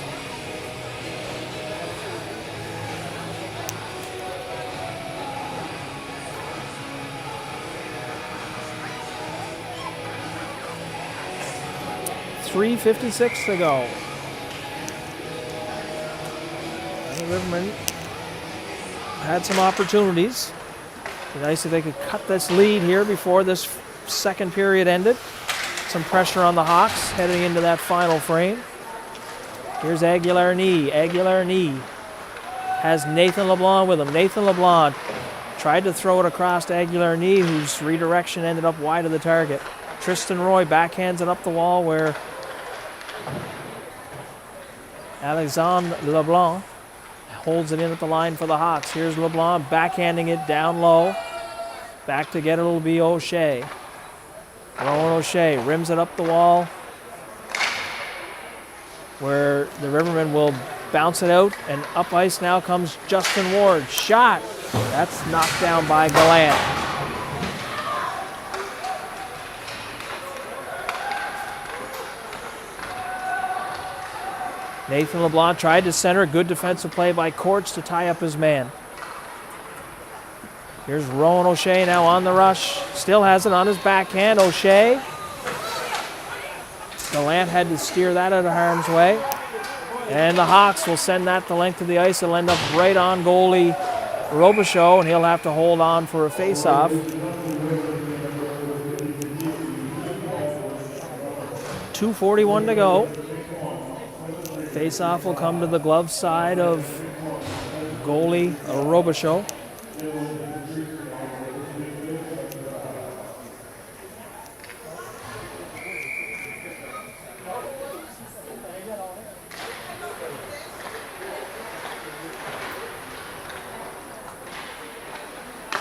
.356 to go. And the Rivermen had some opportunities. It'd be nice if they could cut this lead here before this second period ended. Some pressure on the Hawks heading into that final frame. Here's Aguilar-Knee. Aguilar-Knee has Nathan LeBlanc with him. Nathan LeBlanc tried to throw it across to Aguilar-Knee, whose redirection ended up wide of the target. Tristan Roy backhands it up the wall where Alexandre LeBlanc holds it in at the line for the Hawks. Here's LeBlanc backhanding it down low. Back to get it will be O'Shea. Rowan O'Shea rims it up the wall where the Rivermen will bounce it out, and up ice now comes Justin Ward. Shot. That's knocked down by Gallant. Nathan LeBlanc tried to center. Good defensive play by Courts to tie up his man. Here's Rowan O'Shea now on the rush. Still has it on his backhand. O'Shea. Gallant had to steer that out of harm's way. And the Hawks will send that the length of the ice. It'll end up right on goalie Robichaud, and he'll have to hold on for a face-off. .241 to go. Face-off will come to the glove side of goalie Robichaud.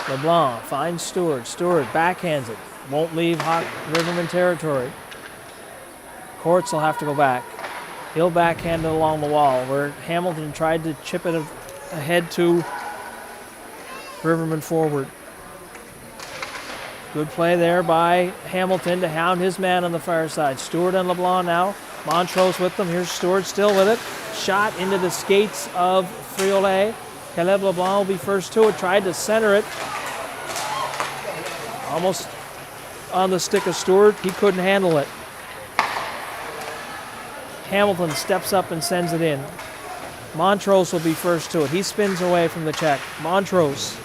LeBlanc finds Stewart. Stewart backhands it. Won't leave Rivermen territory. Courts will have to go back. He'll backhand it along the wall where Hamilton tried to chip it ahead to Rivermen forward. Good play there by Hamilton to hound his man on the far side. Stewart and LeBlanc now. Montrose with them. Here's Stewart still with it. Shot into the skates of Friolet. Caleb LeBlanc will be first to it. Tried to center it. Almost on the stick of Stewart. He couldn't handle it. Hamilton steps up and sends it in. Montrose will be first to it. He spins away from the check. Montrose.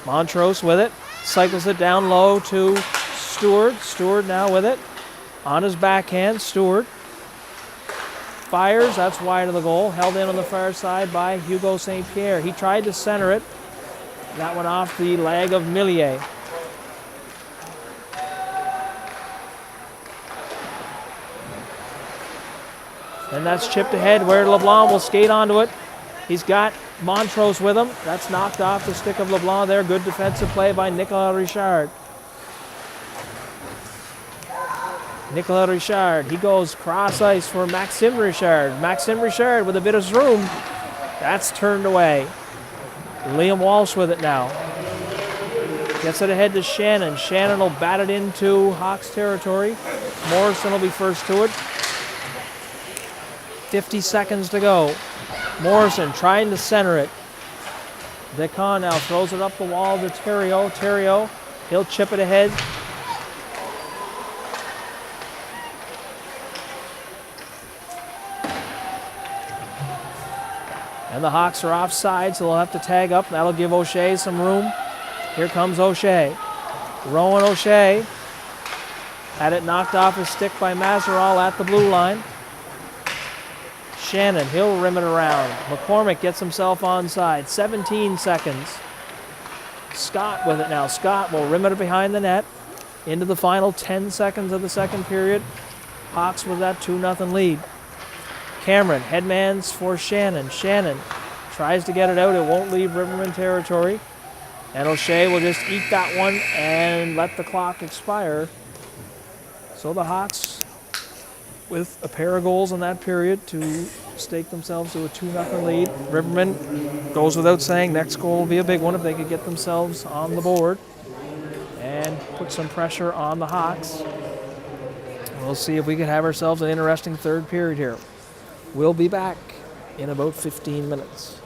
Montrose with it. Cycles it down low to Stewart. Stewart now with it. On his backhand, Stewart. Fires, that's wide of the goal. Held in on the far side by Hugo St. Pierre. He tried to center it. That went off the leg of Millier. And that's chipped ahead where LeBlanc will skate onto it. He's got Montrose with him. That's knocked off the stick of LeBlanc there. Good defensive play by Nicolas Richard. Nicolas Richard, he goes cross ice for Maxime Richard. Maxime Richard with a bit of room. That's turned away. Liam Walsh with it now. Gets it ahead to Shannon. Shannon will bat it into Hawks territory. Morrison will be first to it. 50 seconds to go. Morrison trying to center it. Decon now throws it up the wall to Theriot. Theriot, he'll chip it ahead. And the Hawks are offside, so they'll have to tag up. That'll give O'Shea some room. Here comes O'Shea. Rowan O'Shea had it knocked off his stick by Mazeral at the blue line. Shannon, he'll rim it around. McCormick gets himself onside. 17 seconds. Scott with it now. Scott will rim it behind the net. Into the final 10 seconds of the second period. Hawks with that 2-0 lead. Cameron, headmans for Shannon. Shannon tries to get it out. It won't leave Rivermen territory. And O'Shea will just eat that one and let the clock expire. So the Hawks, with a pair of goals in that period to stake themselves to a 2-0 lead. Rivermen, goes without saying, next goal will be a big one if they could get themselves on the board and put some pressure on the Hawks. We'll see if we can have ourselves an interesting third period here. We'll be back in about 15 minutes.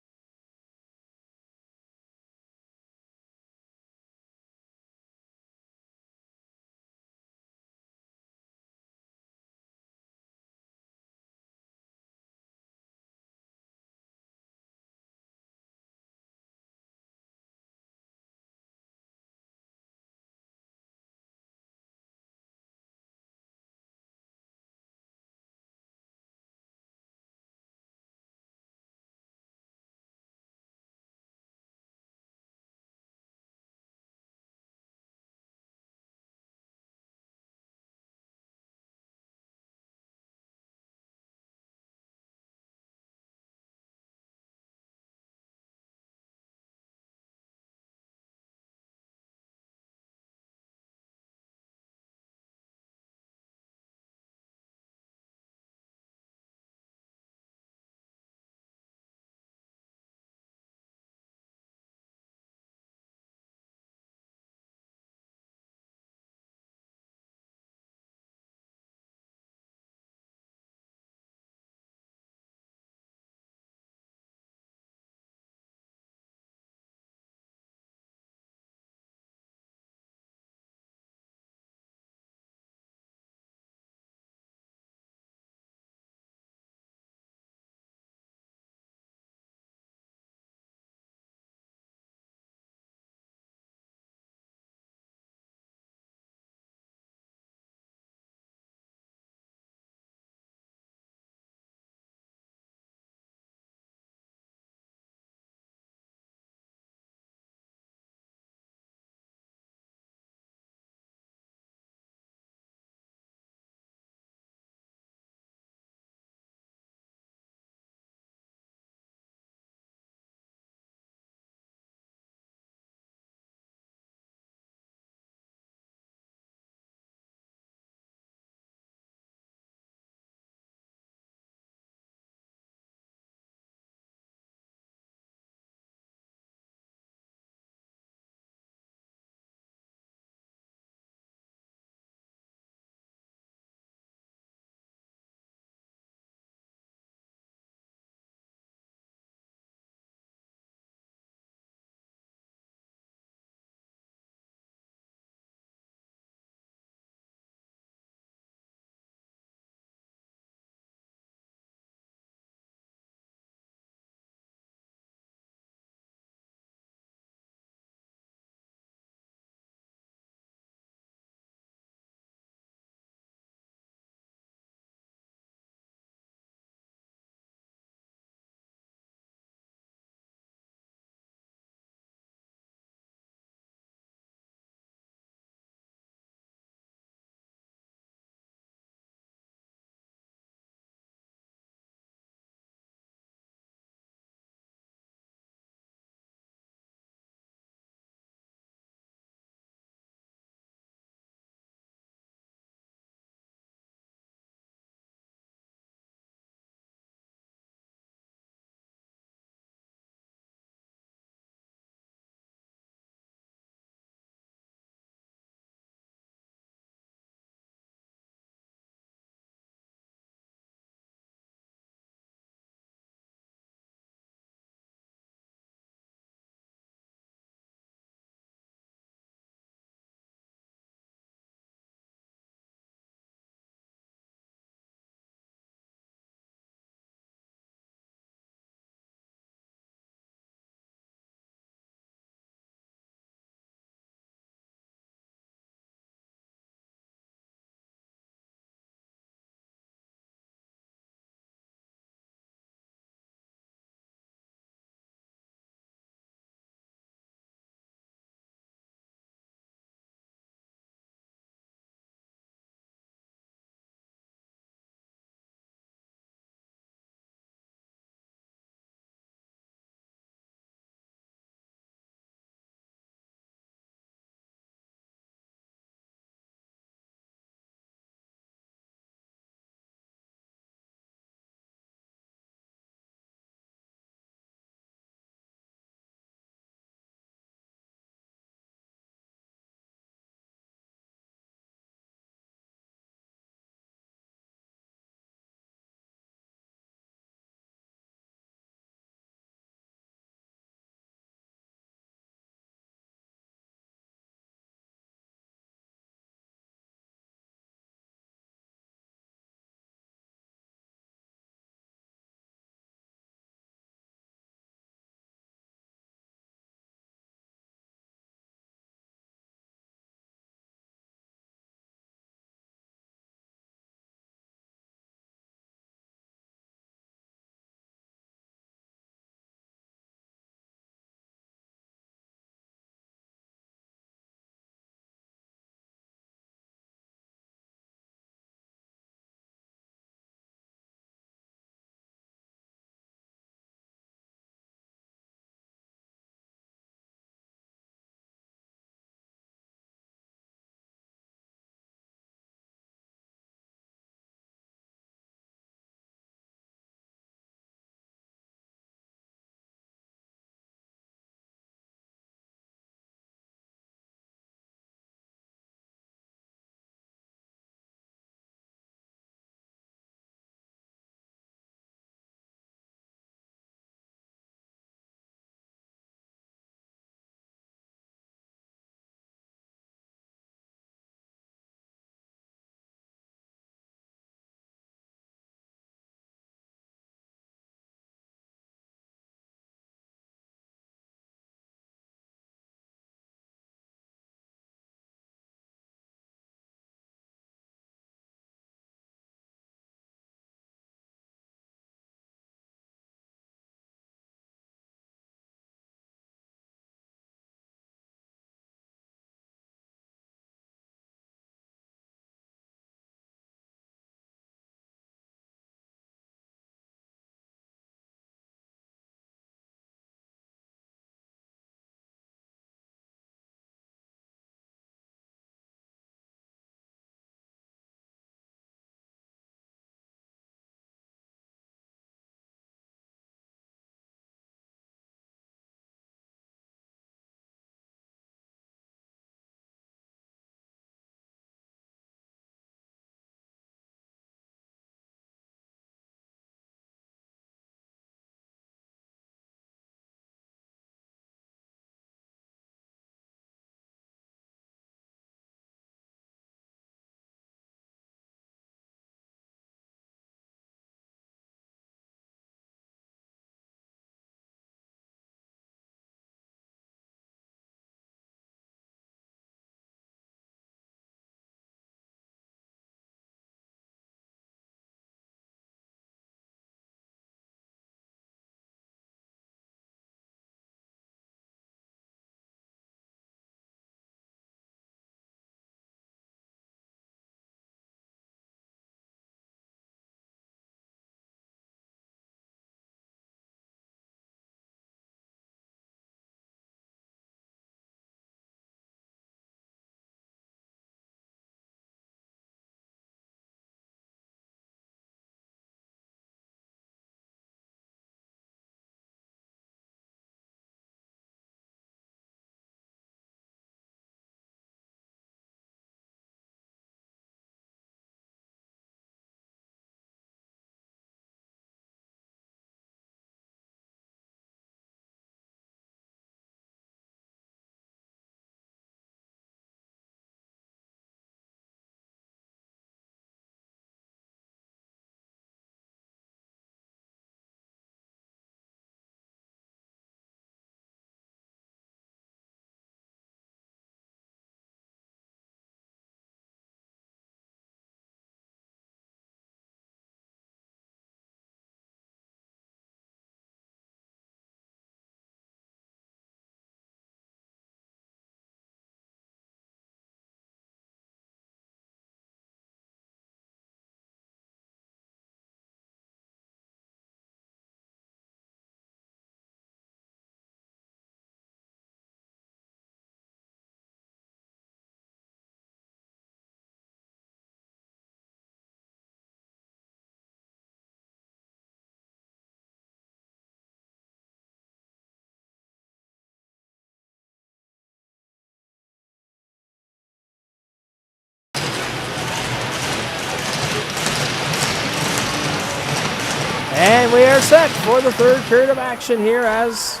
are set for the third period of action here as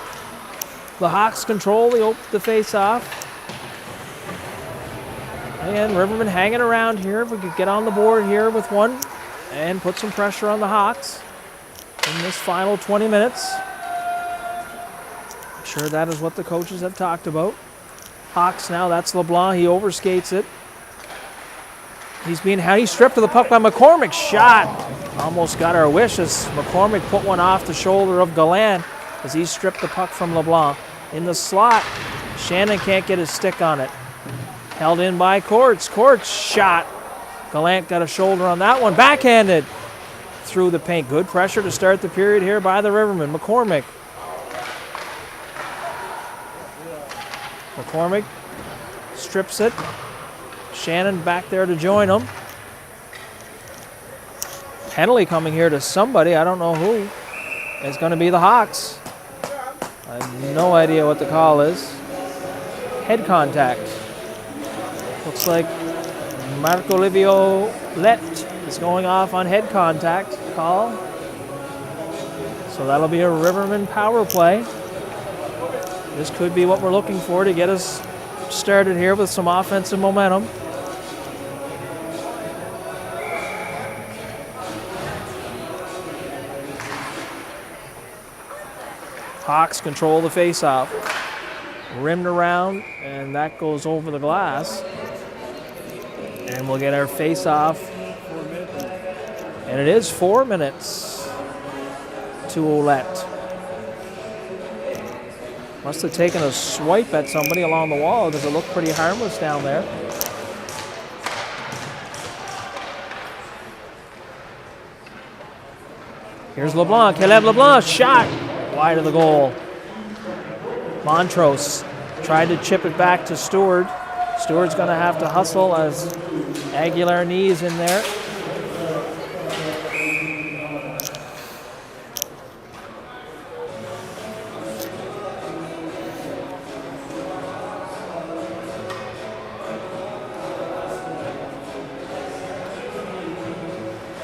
the Hawks control the face-off. And Rivermen hanging around here. If we could get on the board here with one and put some pressure on the Hawks in this final 20 minutes. I'm sure that is what the coaches have talked about. Hawks now, that's LeBlanc. He overskates it. He stripped of the puck by McCormick. Shot. Almost got our wish as McCormick put one off the shoulder of Gallant as he stripped the puck from LeBlanc. In the slot, Shannon can't get his stick on it. Held in by Courts. Courts shot. Gallant got a shoulder on that one. Backhanded through the paint. Good pressure to start the period here by the Rivermen. McCormick. McCormick strips it. Shannon back there to join him. Penalty coming here to somebody. I don't know who. It's going to be the Hawks. I have no idea what the call is. Head contact. Looks like Marco Livio Lett is going off on head contact call. So that'll be a Rivermen power play. This could be what we're looking for to get us started here with some offensive momentum. Hawks control the face-off. Rimmed around, and that goes over the glass. And we'll get our face-off. And it is 4 minutes to Ouellette. Must have taken a swipe at somebody along the wall because it looked pretty harmless down there. Here's LeBlanc. Caleb LeBlanc shot wide of the goal. Montrose tried to chip it back to Stewart. Stewart's going to have to hustle as Aguilar knees in there.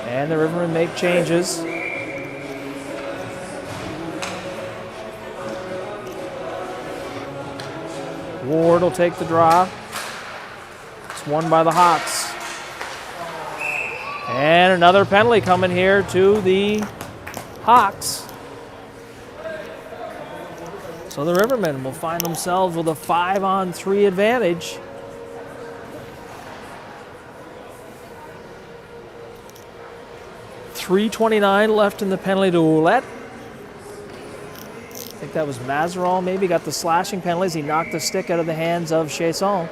And the Rivermen make changes. Ward will take the draw. It's won by the Hawks. And another penalty coming here to the Hawks. So the Rivermen will find themselves with a 5-on-3 advantage. .329 left in the penalty to Ouellette. I think that was Mazeral maybe, got the slashing penalties. He knocked the stick out of the hands of Chasson.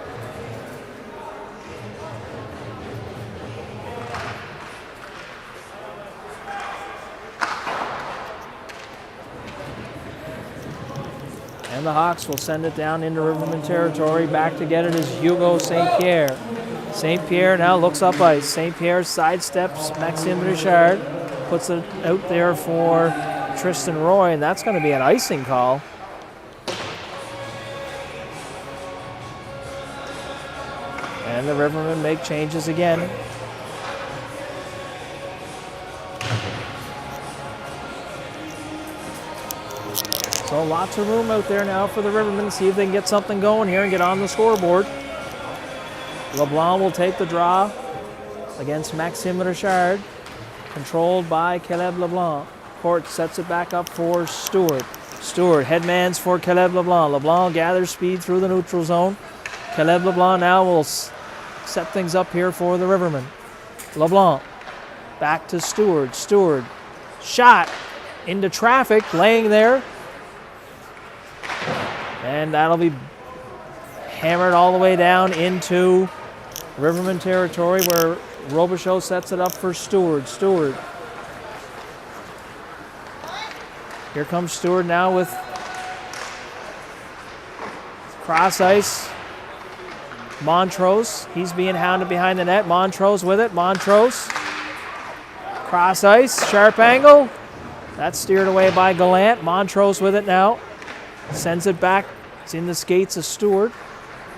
And the Hawks will send it down into Rivermen territory. Back to get it is Hugo St. Pierre. St. Pierre now looks up ice. St. Pierre sidesteps Maxime Richard, puts it out there for Tristan Roy, and that's going to be an icing call. And the Rivermen make changes again. So lots of room out there now for the Rivermen to see if they can get something going here and get on the scoreboard. LeBlanc will take the draw against Maxime Richard, controlled by Caleb LeBlanc. Court sets it back up for Stewart. Stewart headmans for Caleb LeBlanc. LeBlanc gathers speed through the neutral zone. Caleb LeBlanc now will set things up here for the Rivermen. LeBlanc back to Stewart. Stewart shot into traffic, laying there. And that'll be hammered all the way down into Rivermen territory where Robichaud sets it up for Stewart. Stewart. Here comes Stewart now with cross ice. Montrose. He's being hounded behind the net. Montrose with it. Montrose. Cross ice. Sharp angle. That's steered away by Gallant. Montrose with it now. Sends it back. It's in the skates of Stewart.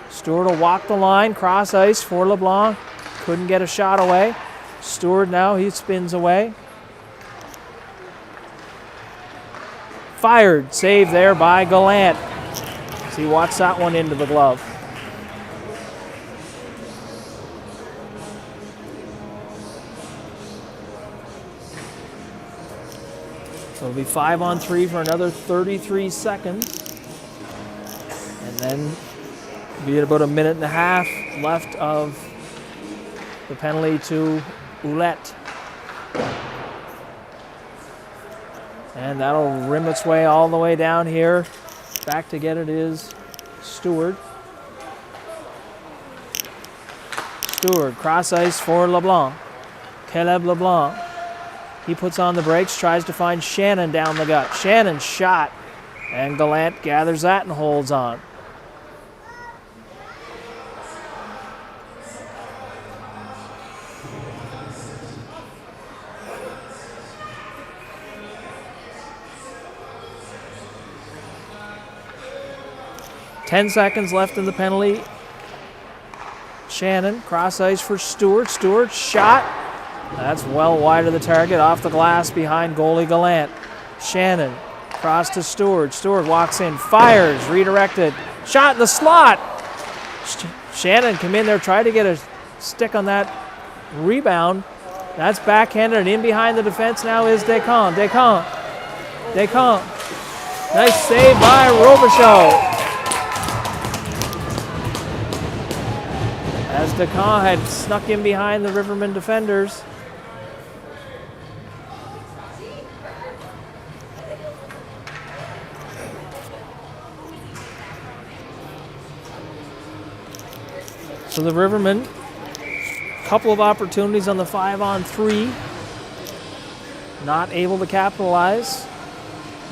Stewart will walk the line. Cross ice for LeBlanc. Couldn't get a shot away. Stewart now, he spins away. fired. Save there by Gallant. So he walks that one into the glove. So it'll be 5-on-3 for another 33 seconds. And then be at about a minute and a half left of the penalty to Ouellette. And that'll rim its way all the way down here. Back to get it is Stewart. Stewart, cross ice for LeBlanc. Caleb LeBlanc. He puts on the brakes, tries to find Shannon down the gut. Shannon shot, and Gallant gathers that and holds on. Ten seconds left in the penalty. Shannon, cross ice for Stewart. Stewart, shot. That's well wide of the target, off the glass behind goalie Gallant. Shannon, cross to Stewart. Stewart walks in, fires, redirected. Shot in the slot. Shannon come in there, try to get a stick on that rebound. That's backhanded, and in behind the defense now is Descamps. Descamps. Nice save by Robichaud. As Descamps had snuck in behind the Rivermen defenders. So the Rivermen, a couple of opportunities on the 5-on-3. Not able to capitalize.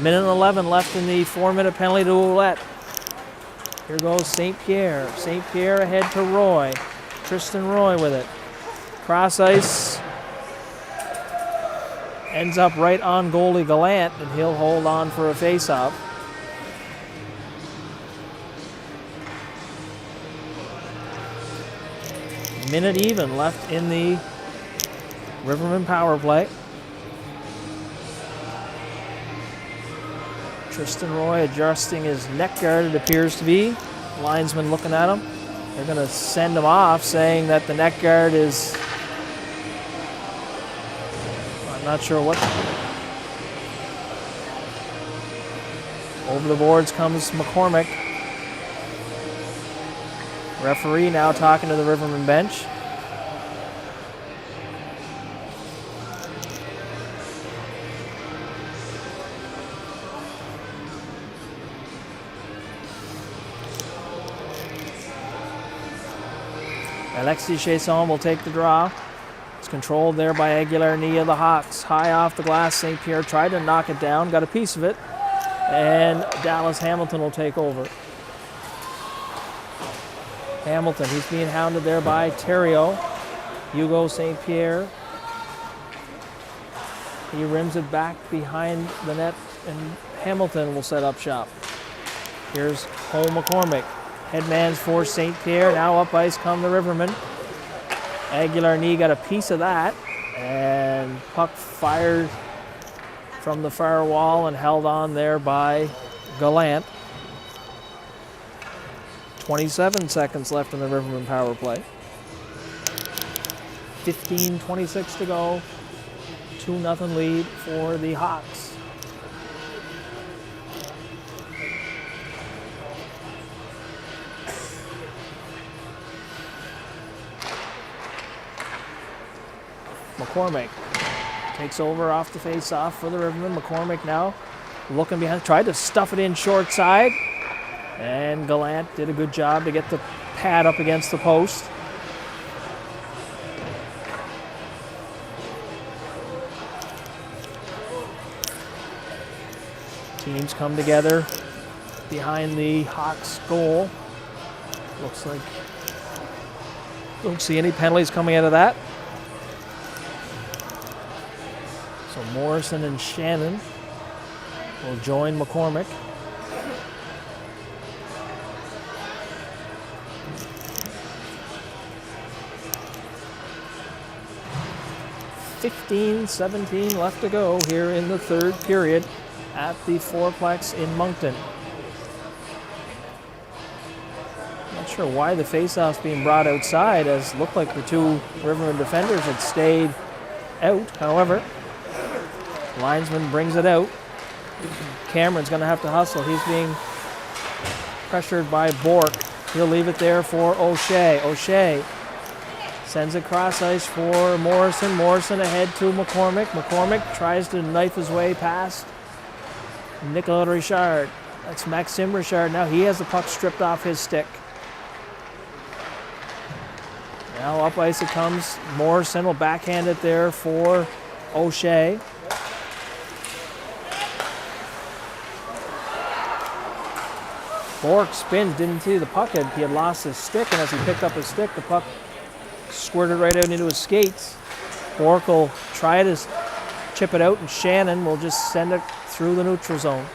Minute and 11 left in the 4-minute penalty to Ouellette. Here goes St. Pierre. St. Pierre ahead to Roy. Tristan Roy with it. Cross ice. Ends up right on goalie Gallant, and he'll hold on for a face-off. Minute even left in the Rivermen power play. Tristan Roy adjusting his neck guard, it appears to be. Linesman looking at him. They're going to send him off, saying that the neck guard is... I'm not sure what... Over the boards comes McCormick. Referee now talking to the Rivermen bench. Alexis Chasson will take the draw. It's controlled there by Aguilar-Knee of the Hawks. High off the glass, St. Pierre tried to knock it down, got a piece of it, and Dallas Hamilton will take over. Hamilton, he's being hounded there by Theriault. Hugo St. Pierre. He rims it back behind the net, and Hamilton will set up shop. Here's Cole McCormick. Headman's for St. Pierre. Now up ice come the Rivermen. Aguilar-Knee got a piece of that, and puck fired from the far wall and held on there by Gallant. 27 seconds left in the Rivermen power play. 15:26 to go. 2-0 lead for the Hawks. McCormick takes over off the face-off for the Rivermen. McCormick now looking behind, tried to stuff it in short side, and Gallant did a good job to get the pad up against the post. Teams come together behind the Hawks goal. Looks like don't see any penalties coming out of that. So Morrison and Shannon will join McCormick. (17 left to go here in the third period. at the fourplex in Moncton. Not sure why the faceoff's being brought outside, as it looked like the two Rivermen defenders had stayed out. However, linesman brings it out. Cameron's going to have to hustle. He's being pressured by Bork. He'll leave it there for O'Shea. O'Shea sends it cross ice for Morrison. Morrison ahead to McCormick. McCormick tries to knife his way past Nicolas Richard. That's Maxime Richard. Now he has the puck stripped off his stick. Now up ice it comes. Morrison will backhand it there for O'Shea. Bork spins, didn't see the puck. He had lost his stick, and as he picked up his stick, the puck squirted right out into his skates. Bork will try to chip it out, and Shannon will just send it through the neutral zone.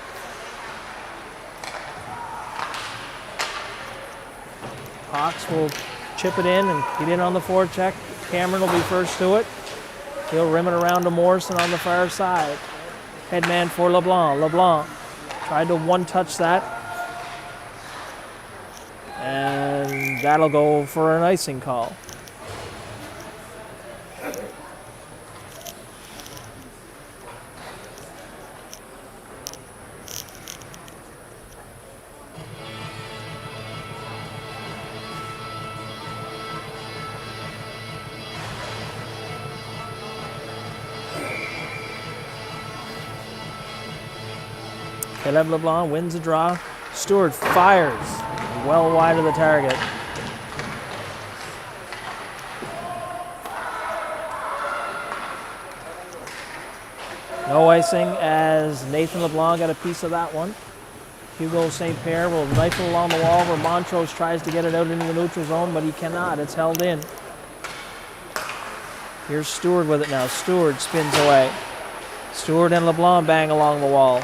Hawks will chip it in and get in on the forecheck. Cameron will be first to it. He'll rim it around to Morrison on the far side. Headman for LeBlanc. LeBlanc tried to one-touch that. And that'll go for an icing call. Caleb LeBlanc wins the draw. Stewart fires well wide of the target. No icing as Nathan LeBlanc got a piece of that one. Hugo St. Pierre will knife it along the wall where Montrose tries to get it out into the neutral zone, but he cannot. It's held in. Here's Stewart with it now. Stewart spins away. Stewart and LeBlanc bang along the wall.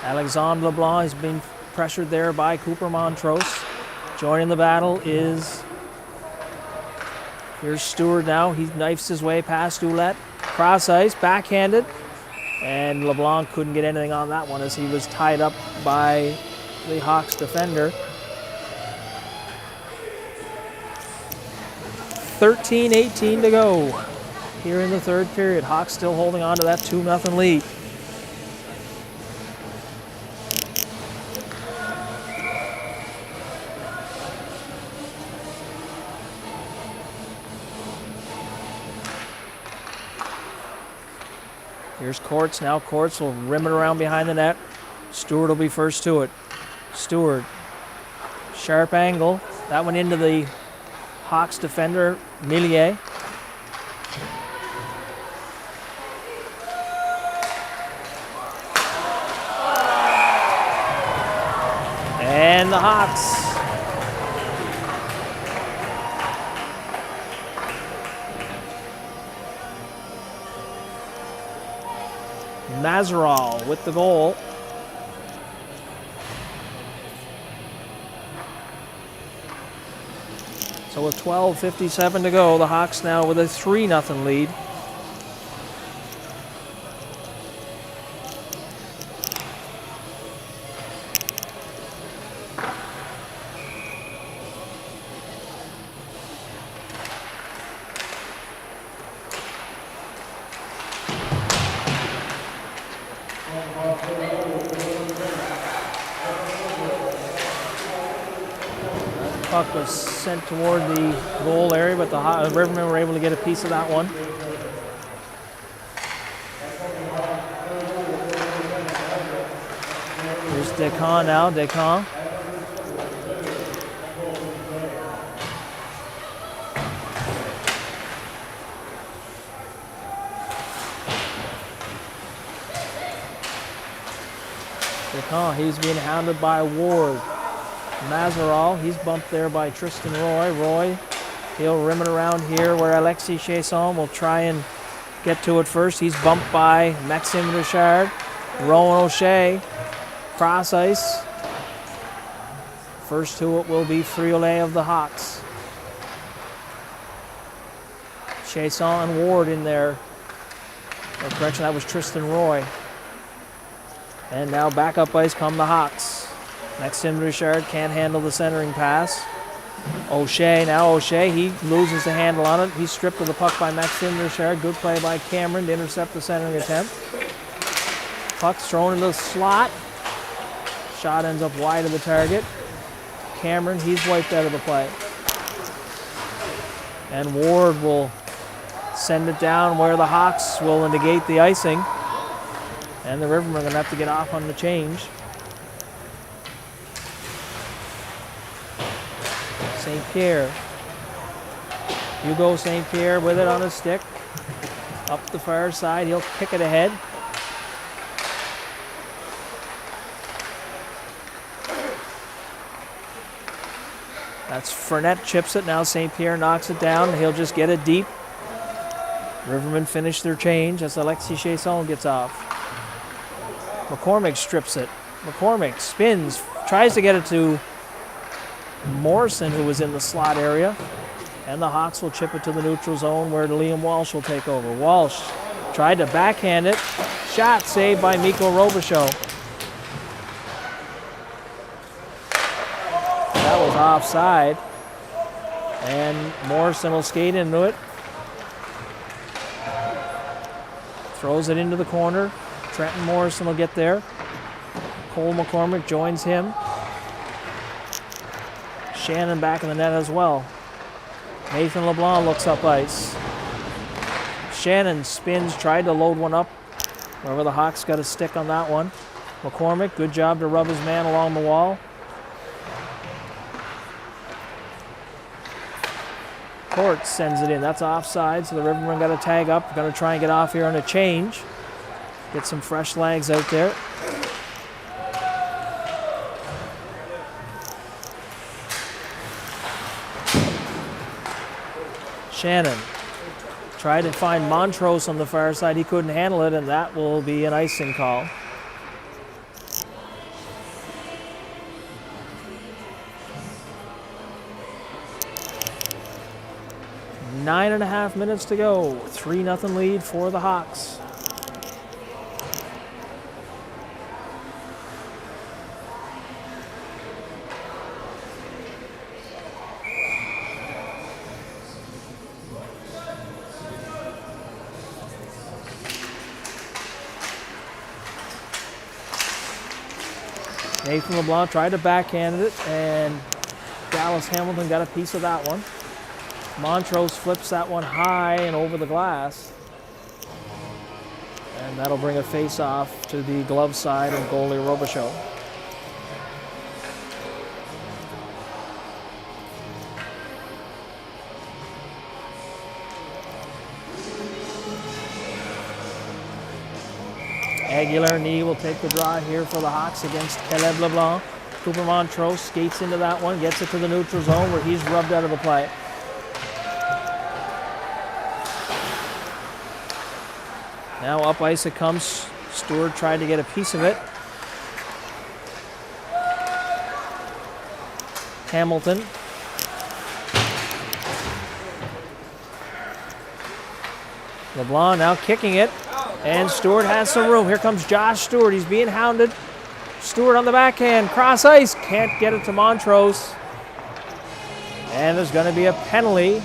Alexandre LeBlanc has been pressured there by Cooper Montrose. Joining the battle is, here's Stewart now. He knifes his way past Ouellette. Cross ice, backhanded. And LeBlanc couldn't get anything on that one as he was tied up by the Hawks defender. 13-18 to go here in the third period. Hawks still holding on to that 2-0 lead. Here's Courts now. Courts will rim it around behind the net. Stewart will be first to it. Stewart, sharp angle. That one into the Hawks defender, Millier. And the Hawks Mazeral with the goal. So with 12:57 to go, the Hawks now with a 3-0 lead. Puck was sent toward the goal area, but the Rivermen were able to get a piece of that one. Here's Descamps now. Descamps. Descamps, he's being hounded by Ward. Mazeral, he's bumped there by Tristan Roy. Roy, he'll rim it around here where Alexis Chasson will try and get to it first. He's bumped by Maxime Richard. Rowan O'Shea, cross ice. First to it will be Friolet of the Hawks. Chasson and Ward in there. Or correction, that was Tristan Roy. And now back up ice come the Hawks. Maxime Richard can't handle the centering pass. O'Shea, he loses the handle on it. He's stripped of the puck by Maxime Richard. Good play by Cameron to intercept the centering attempt. Puck's thrown into the slot. Shot ends up wide of the target. Cameron, he's wiped out of the play. And Ward will send it down where the Hawks will negate the icing. And the Rivermen are going to have to get off on the change. St. Pierre. Hugo St. Pierre with it on his stick. Up the far side, he'll kick it ahead. That's Fournette chips it. Now St. Pierre knocks it down. He'll just get it deep. Rivermen finish their change as Alexis Chasson gets off. McCormick strips it. McCormick spins, tries to get it to Morrison, who was in the slot area. And the Hawks will chip it to the neutral zone where Liam Walsh will take over. Walsh tried to backhand it. Shot saved by Mikko Robichaud. That was offside. And Morrison will skate into it. Throws it into the corner. Trenton Morrison will get there. Cole McCormick joins him. Shannon back in the net as well. Nathan LeBlanc looks up ice. Shannon spins, tried to load one up. Wherever the Hawks got a stick on that one. McCormick, good job to rub his man along the wall. Court sends it in. That's offside, so the Rivermen got to tag up. Going to try and get off here on a change. Get some fresh legs out there. Shannon tried to find Montrose on the far side. He couldn't handle it, and that will be an icing call. Nine and a half minutes to go. 3-0 lead for the Hawks. Nathan LeBlanc tried to backhand it, and Dallas Hamilton got a piece of that one. Montrose flips that one high and over the glass. And that'll bring a face-off to the glove side of goalie Robichaud. Aguilar-Knee will take the draw here for the Hawks against Caleb LeBlanc. Cooper Montrose skates into that one, gets it to the neutral zone where he's rubbed out of the play. Now up ice it comes. Stewart tried to get a piece of it. Hamilton. LeBlanc now kicking it. And Stewart has some room. Here comes Josh Stewart. He's being hounded. Stewart on the backhand. Cross ice. Can't get it to Montrose. And there's going to be a penalty.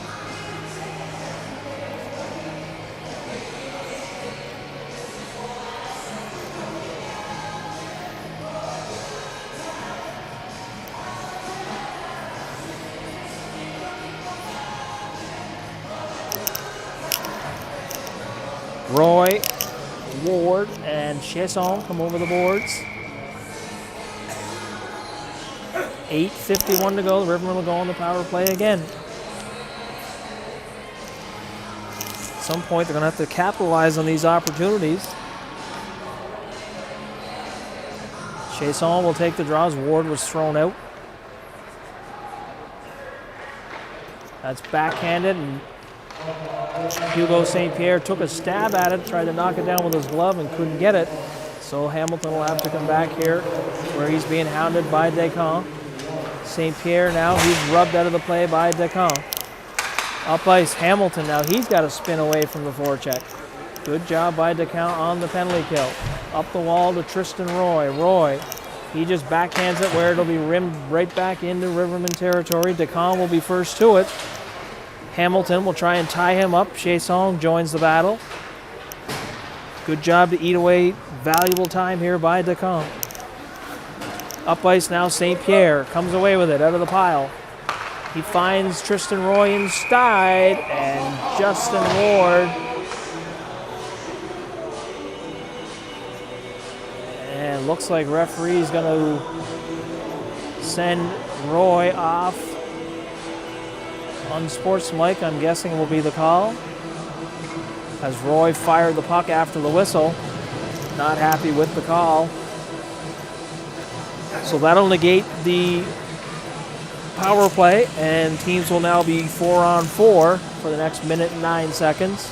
Roy, Ward, and Chasson come over the boards. 8:51 to go. The Rivermen will go on the power play again. At some point, they're going to have to capitalize on these opportunities. Chasson will take the draws. Ward was thrown out. That's backhanded, and Hugo St. Pierre took a stab at it, tried to knock it down with his glove and couldn't get it. So Hamilton will have to come back here where he's being hounded by Descamps. St. Pierre now, he's rubbed out of the play by Descamps. Up ice, Hamilton now. He's got to spin away from the forecheck. Good job by DeCount on the penalty kill. Up the wall to Tristan Roy. Roy, he just backhands it where it'll be rimmed right back into Rivermen territory. DeCount will be first to it. Hamilton will try and tie him up. Chiasson joins the battle. Good job to eat away valuable time here by DeCount. Up ice now, St. Pierre comes away with it out of the pile. He finds Tristan Roy inside, and Justin Ward. And looks like referee's going to send Roy off. Unsportsmanlike, I'm guessing, will be the call. As Roy fired the puck after the whistle. Not happy with the call. So that'll negate the power play, and teams will now be 4-on-4 for the next minute and 9 seconds.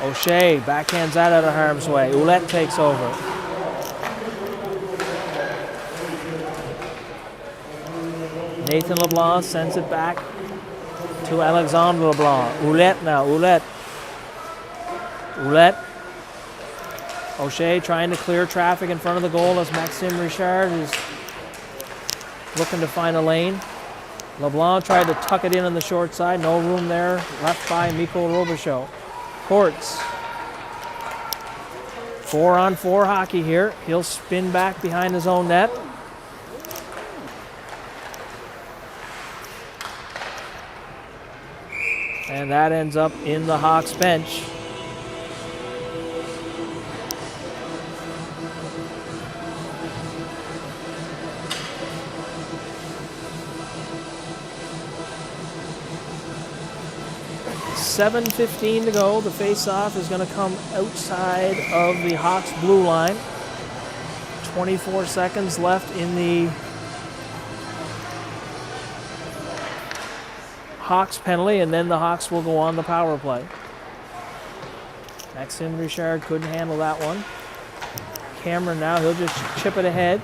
O'Shea backhands that out of harm's way. Ouellette takes over. Nathan LeBlanc sends it back to Alexandre LeBlanc. Ouellette now, Ouellette. O'Shea trying to clear traffic in front of the goal as Maxime Richard is looking to find a lane. LeBlanc tried to tuck it in on the short side. No room there. Left by Mikko Robichaud. Courts. 4-on-4 hockey here. He'll spin back behind his own net. And that ends up in the Hawks bench. .7:15 to go. The face-off is going to come outside of the Hawks blue line. 24 seconds left in the Hawks penalty, and then the Hawks will go on the power play. Maxime Richard couldn't handle that one. Cameron now, he'll just chip it ahead.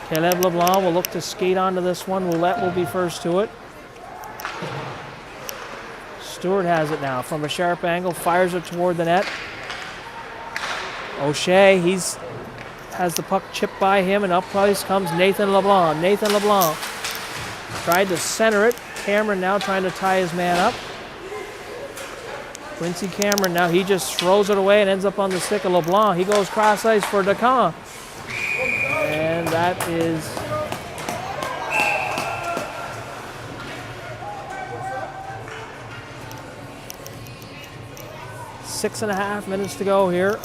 Caleb LeBlanc will look to skate onto this one. Ouellette will be first to it. Stewart has it now from a sharp angle, fires it toward the net. O'Shea, has the puck chipped by him, and up close comes Nathan LeBlanc. Nathan LeBlanc tried to center it. Cameron now trying to tie his man up. Quincy Cameron now, he just throws it away and ends up on the stick of LeBlanc. He goes cross ice for DeCamp. And that is six and a half minutes to go here.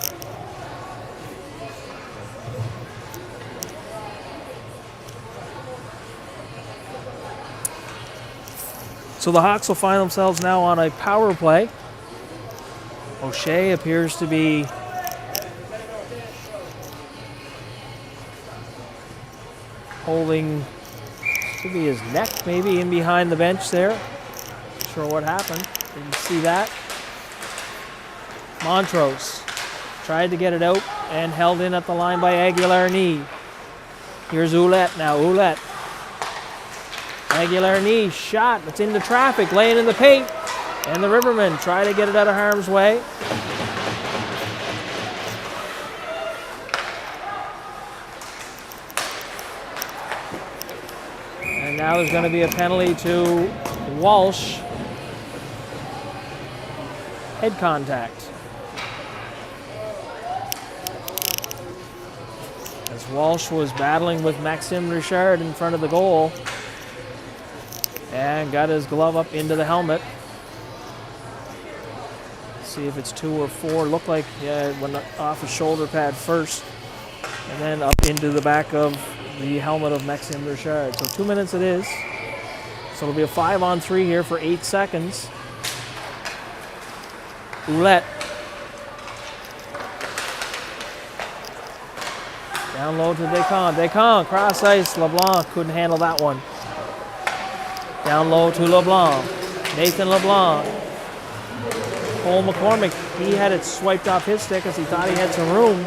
So the Hawks will find themselves now on a power play. O'Shea appears to be holding, could be his neck maybe in behind the bench there. Not sure what happened. Didn't see that. Montrose tried to get it out and held in at the line by Aguilar-Knee. Here's Ouellette now. Ouellette. Aguilar-Knee shot. It's into traffic, laying in the paint. And the Rivermen try to get it out of harm's way. And now there's going to be a penalty to Walsh. Head contact. As Walsh was battling with Maxime Richard in front of the goal. And got his glove up into the helmet. See if it's 2 or 4. Looked like it went off his shoulder pad first. And then up into the back of the helmet of Maxime Richard. So 2 minutes it is. So it'll be a 5-on-3 here for 8 seconds. Ouellette. Down low to DeCamp. DeCamp, cross ice. LeBlanc couldn't handle that one. Down low to LeBlanc. Nathan LeBlanc. Cole McCormick, he had it swiped off his stick as he thought he had some room.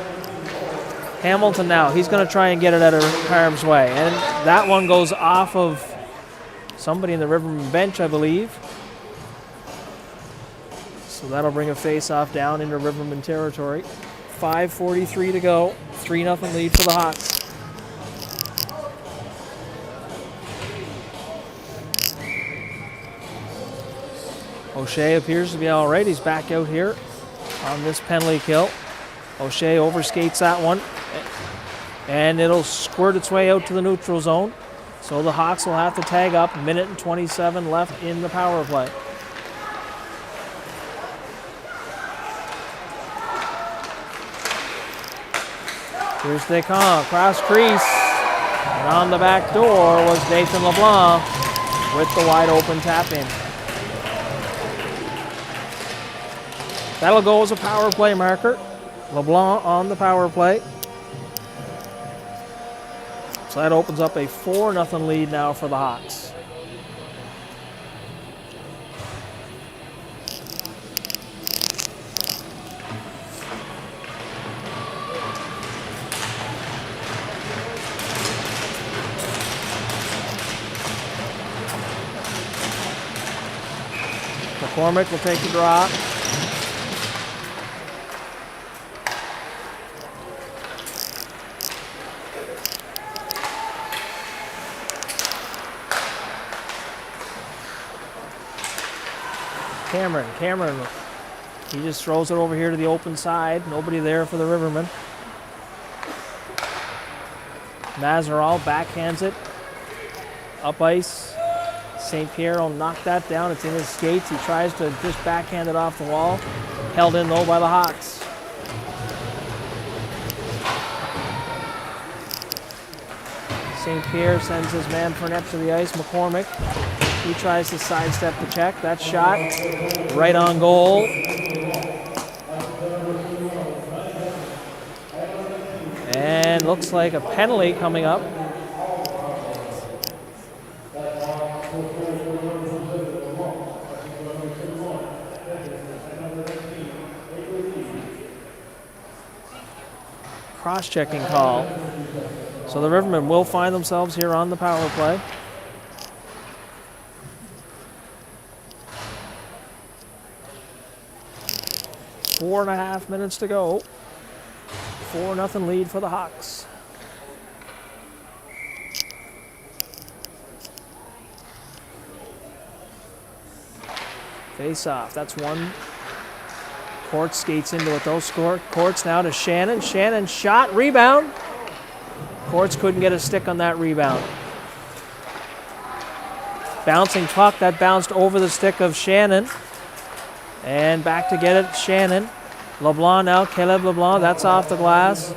Hamilton now, he's going to try and get it out of harm's way. And that one goes off of somebody in the Rivermen bench, I believe. So that'll bring a face-off down into Rivermen territory. 5:43 to go. 3-0 lead for the Hawks. O'Shea appears to be all right. He's back out here on this penalty kill. O'Shea overskates that one, and it'll squirt its way out to the neutral zone. So the Hawks will have to tag up. 1:27 left in the power play. Here's Descamps, cross crease, and on the back door was Nathan LeBlanc with the wide open tap in. That'll go as a power play marker. LeBlanc on the power play. So that opens up a 4-0 lead now for the Hawks. McCormick will take the drop. Cameron, he just throws it over here to the open side. Nobody there for the Rivermen. Mazeral backhands it. Up ice. St. Pierre will knock that down. It's in his skates. He tries to just backhand it off the wall. Held in though by the Hawks. St. Pierre sends his man Fournette to the ice. McCormick. He tries to sidestep the check. That shot right on goal. And looks like a penalty coming up. Cross-checking call. So the Rivermen will find themselves here on the power play. Four and a half minutes to go. 4-0 lead for the Hawks. Face off. That's one. Courts skates into it though. Courts now to Shannon. Shannon shot. Rebound. Courts couldn't get a stick on that rebound. Bouncing puck. That bounced over the stick of Shannon. And back to get it, Shannon. LeBlanc now, Caleb LeBlanc, that's off the glass.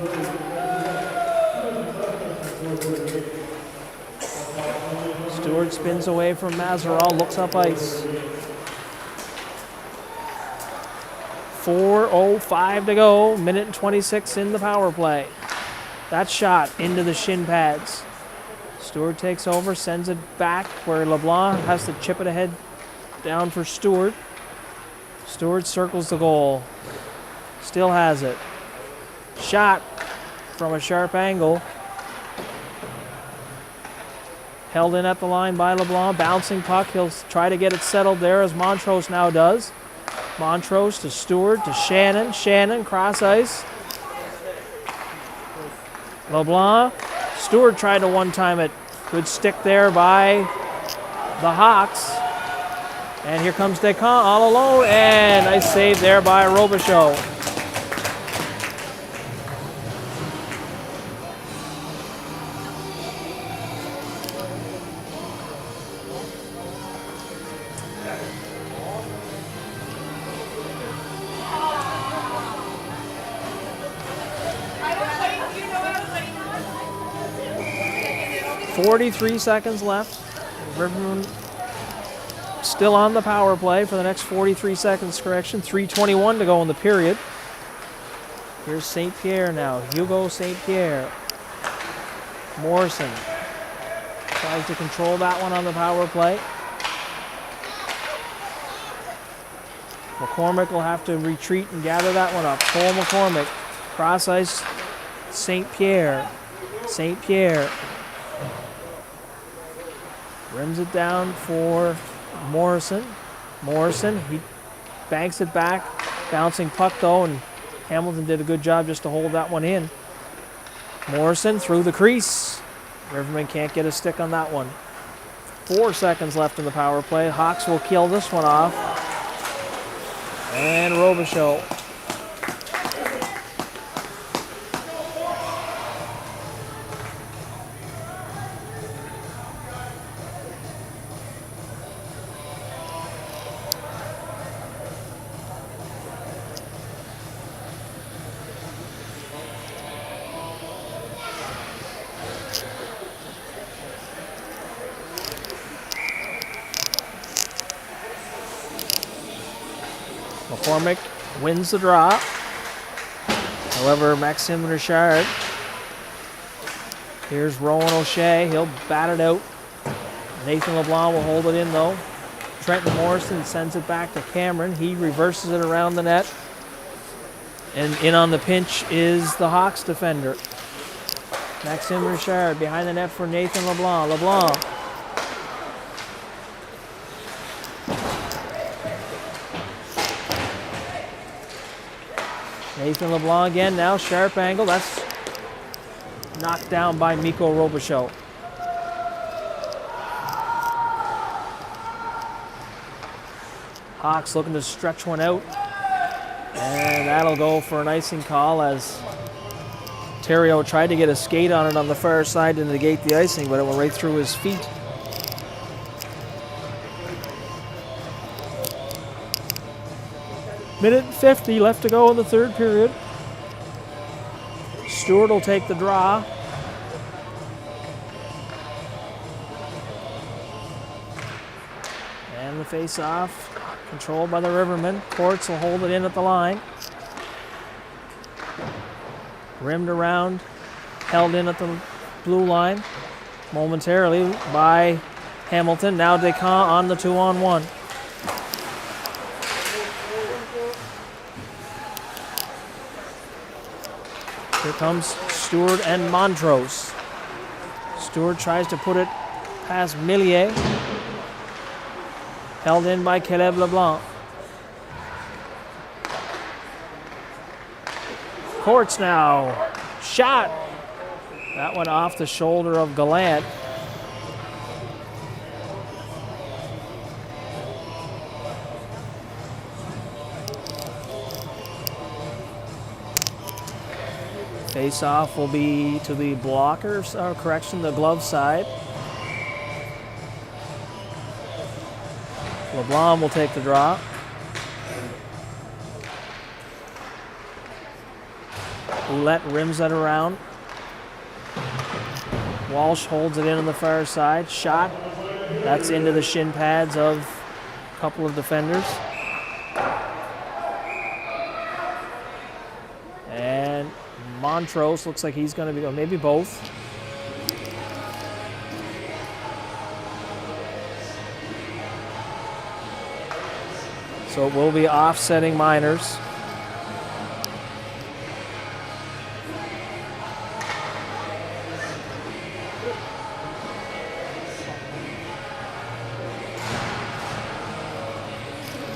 Stewart spins away from Mazeral, looks up ice. 4:05 to go, 1:26 in the power play. That shot into the shin pads. Stewart takes over, sends it back where LeBlanc has to chip it ahead down for Stewart. Stewart circles the goal. Still has it. Shot from a sharp angle. Held in at the line by LeBlanc. Bouncing puck. He'll try to get it settled there as Montrose now does. Montrose to Stewart to Shannon. Shannon cross ice. LeBlanc. Stewart tried to one-time it. Good stick there by the Hawks. And here comes Descamps all alone, and nice save there by Robichaud. .43 seconds left. Rivermen still on the power play for the next 43 seconds, correction. 3:21 to go in the period. Here's St. Pierre now. Hugo St. Pierre. Morrison tries to control that one on the power play. McCormick will have to retreat and gather that one up. Cole McCormick, cross ice, St. Pierre. St. Pierre rims it down for Morrison. Morrison, he banks it back, bouncing puck though, and Hamilton did a good job just to hold that one in. Morrison through the crease. Rivermen can't get a stick on that one. 4 seconds left in the power play. Hawks will kill this one off. And Robichaud. McCormick wins the draw. However, Maxime Richard. Here's Rowan O'Shea. He'll bat it out. Nathan LeBlanc will hold it in though. Trenton Morrison sends it back to Cameron. He reverses it around the net. And in on the pinch is the Hawks defender. Maxime Richard behind the net for Nathan LeBlanc. LeBlanc. Nathan LeBlanc again, now sharp angle. That's knocked down by Mikko Robichaud. Hawks looking to stretch one out. And that'll go for an icing call as Theriault tried to get a skate on it on the far side to negate the icing, but it went right through his feet. Minute 50 left to go in the third period. Stewart will take the draw. And the face-off, controlled by the Rivermen. Courts will hold it in at the line. Rimmed around, held in at the blue line momentarily by Hamilton. Now Descamps on the 2-on-1. Here comes Stewart and Montrose. Stewart tries to put it past Millier. Held in by Caleb LeBlanc. Courts now. Shot. That went off the shoulder of Gallant. Face-off will be to the blockers, or correction, the glove side. LeBlanc will take the draw. Ouellette rims it around. Walsh holds it in on the far side. Shot. That's into the shin pads of a couple of defenders. And Montrose looks like he's going to be, or maybe both. So it will be offsetting minors.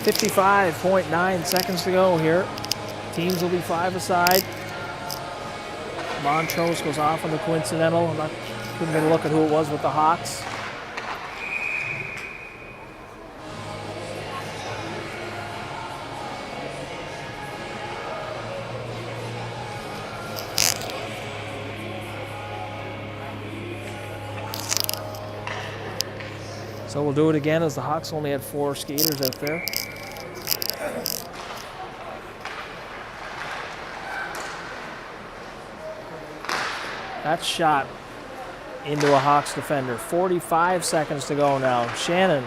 .9 seconds to go here. Teams will be 5 aside. Montrose goes off on the coincidental. I'm not going to look at who it was with the Hawks. So we'll do it again as the Hawks only had 4 skaters out there. That shot into a Hawks defender. 45 seconds to go now. Shannon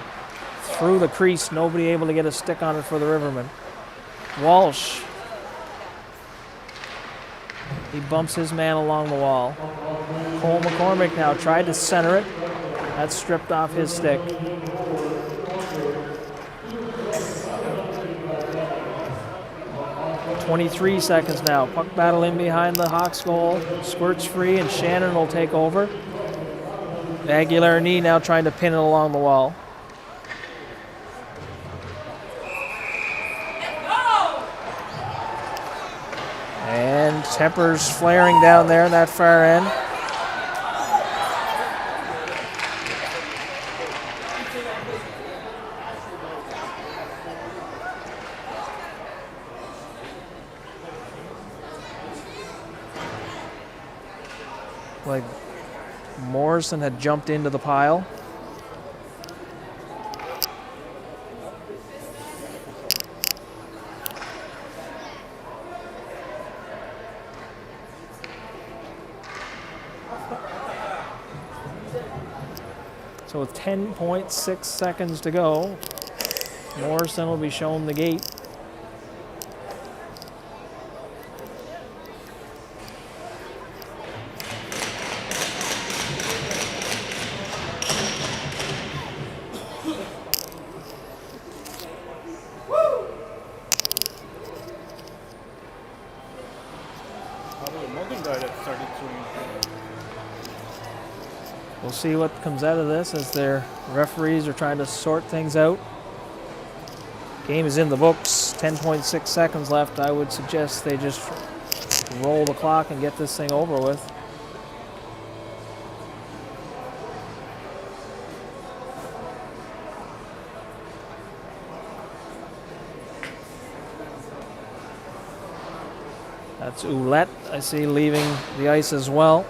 through the crease. Nobody able to get a stick on it for the Rivermen. Walsh. He bumps his man along the wall. Cole McCormick now tried to center it. That's stripped off his stick. 23 seconds now. Puck battle in behind the Hawks goal. Squirts free, and Shannon will take over. Aguilar-Knee now trying to pin it along the wall. And tempers flaring down there in that far end. Like Morrison had jumped into the pile. So with 10.6 seconds to go, Morrison will be shown the gate. We'll see what comes out of this as their referees are trying to sort things out. Game is in the books, 10.6 seconds left. I would suggest they just roll the clock and get this thing over with. That's Ouellette, I see, leaving the ice as well.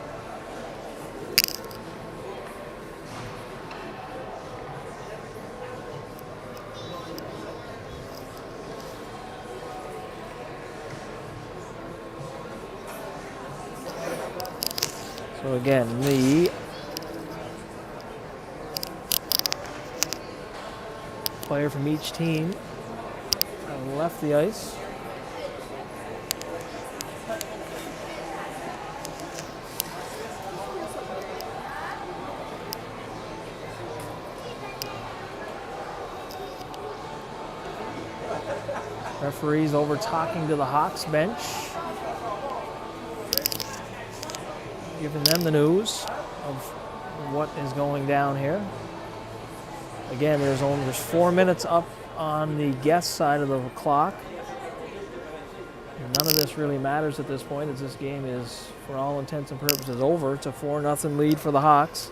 So again, the player from each team left the ice. Referees over talking to the Hawks bench, giving them the news of what is going down here. Again, there's 4 minutes up on the guest side of the clock. None of this really matters at this point, as this game is, for all intents and purposes, over. It's a 4-0 lead for the Hawks.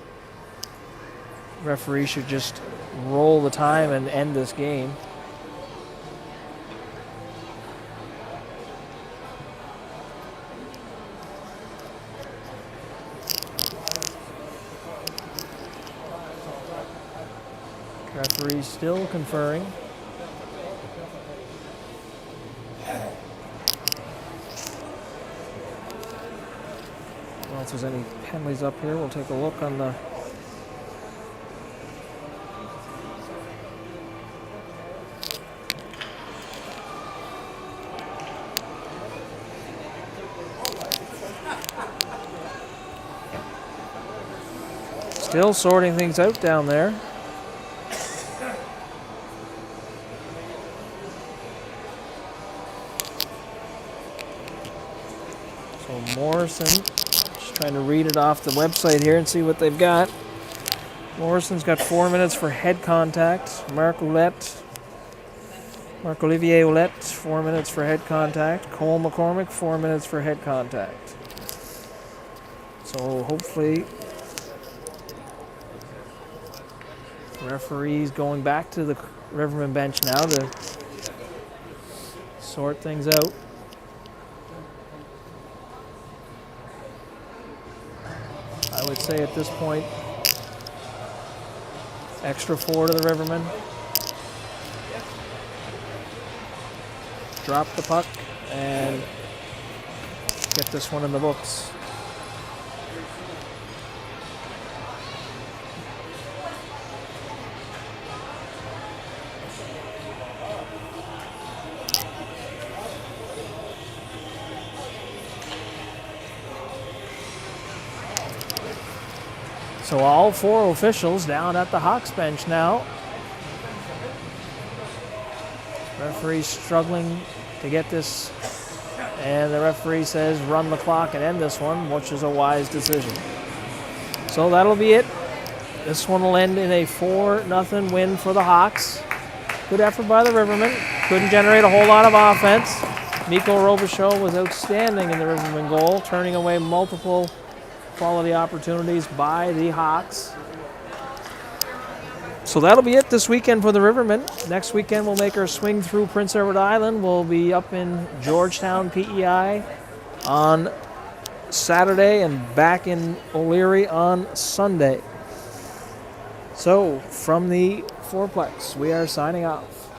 Referee should just roll the time and end this game. Referee still conferring. Well, if there's any penalties up here, we'll take a look on the still sorting things out down there. Morrison, just trying to read it off the website here and see what they've got. Morrison's got 4 minutes for head contact. Marc-Olivier Ouellette, 4 minutes for head contact. Cole McCormick, 4 minutes for head contact. So hopefully, referees going back to the Rivermen bench now to sort things out. I would say at this point, extra 4 to the Rivermen. Drop the puck and get this one in the books. So all 4 officials down at the Hawks bench now. Referees struggling to get this And the referee says run the clock and end this one, which is a wise decision. So that'll be it. This one will end in a 4-0 win for the Hawks. Good effort by the Rivermen. Couldn't generate a whole lot of offense. Mikko Robichaud was outstanding in the Rivermen goal, turning away multiple quality opportunities by the Hawks. So that'll be it this weekend for the Rivermen. Next weekend we'll make our swing through Prince Edward Island. We'll be up in Georgetown, PEI on Saturday and back in O'Leary on Sunday. So from the fourplex, we are signing off.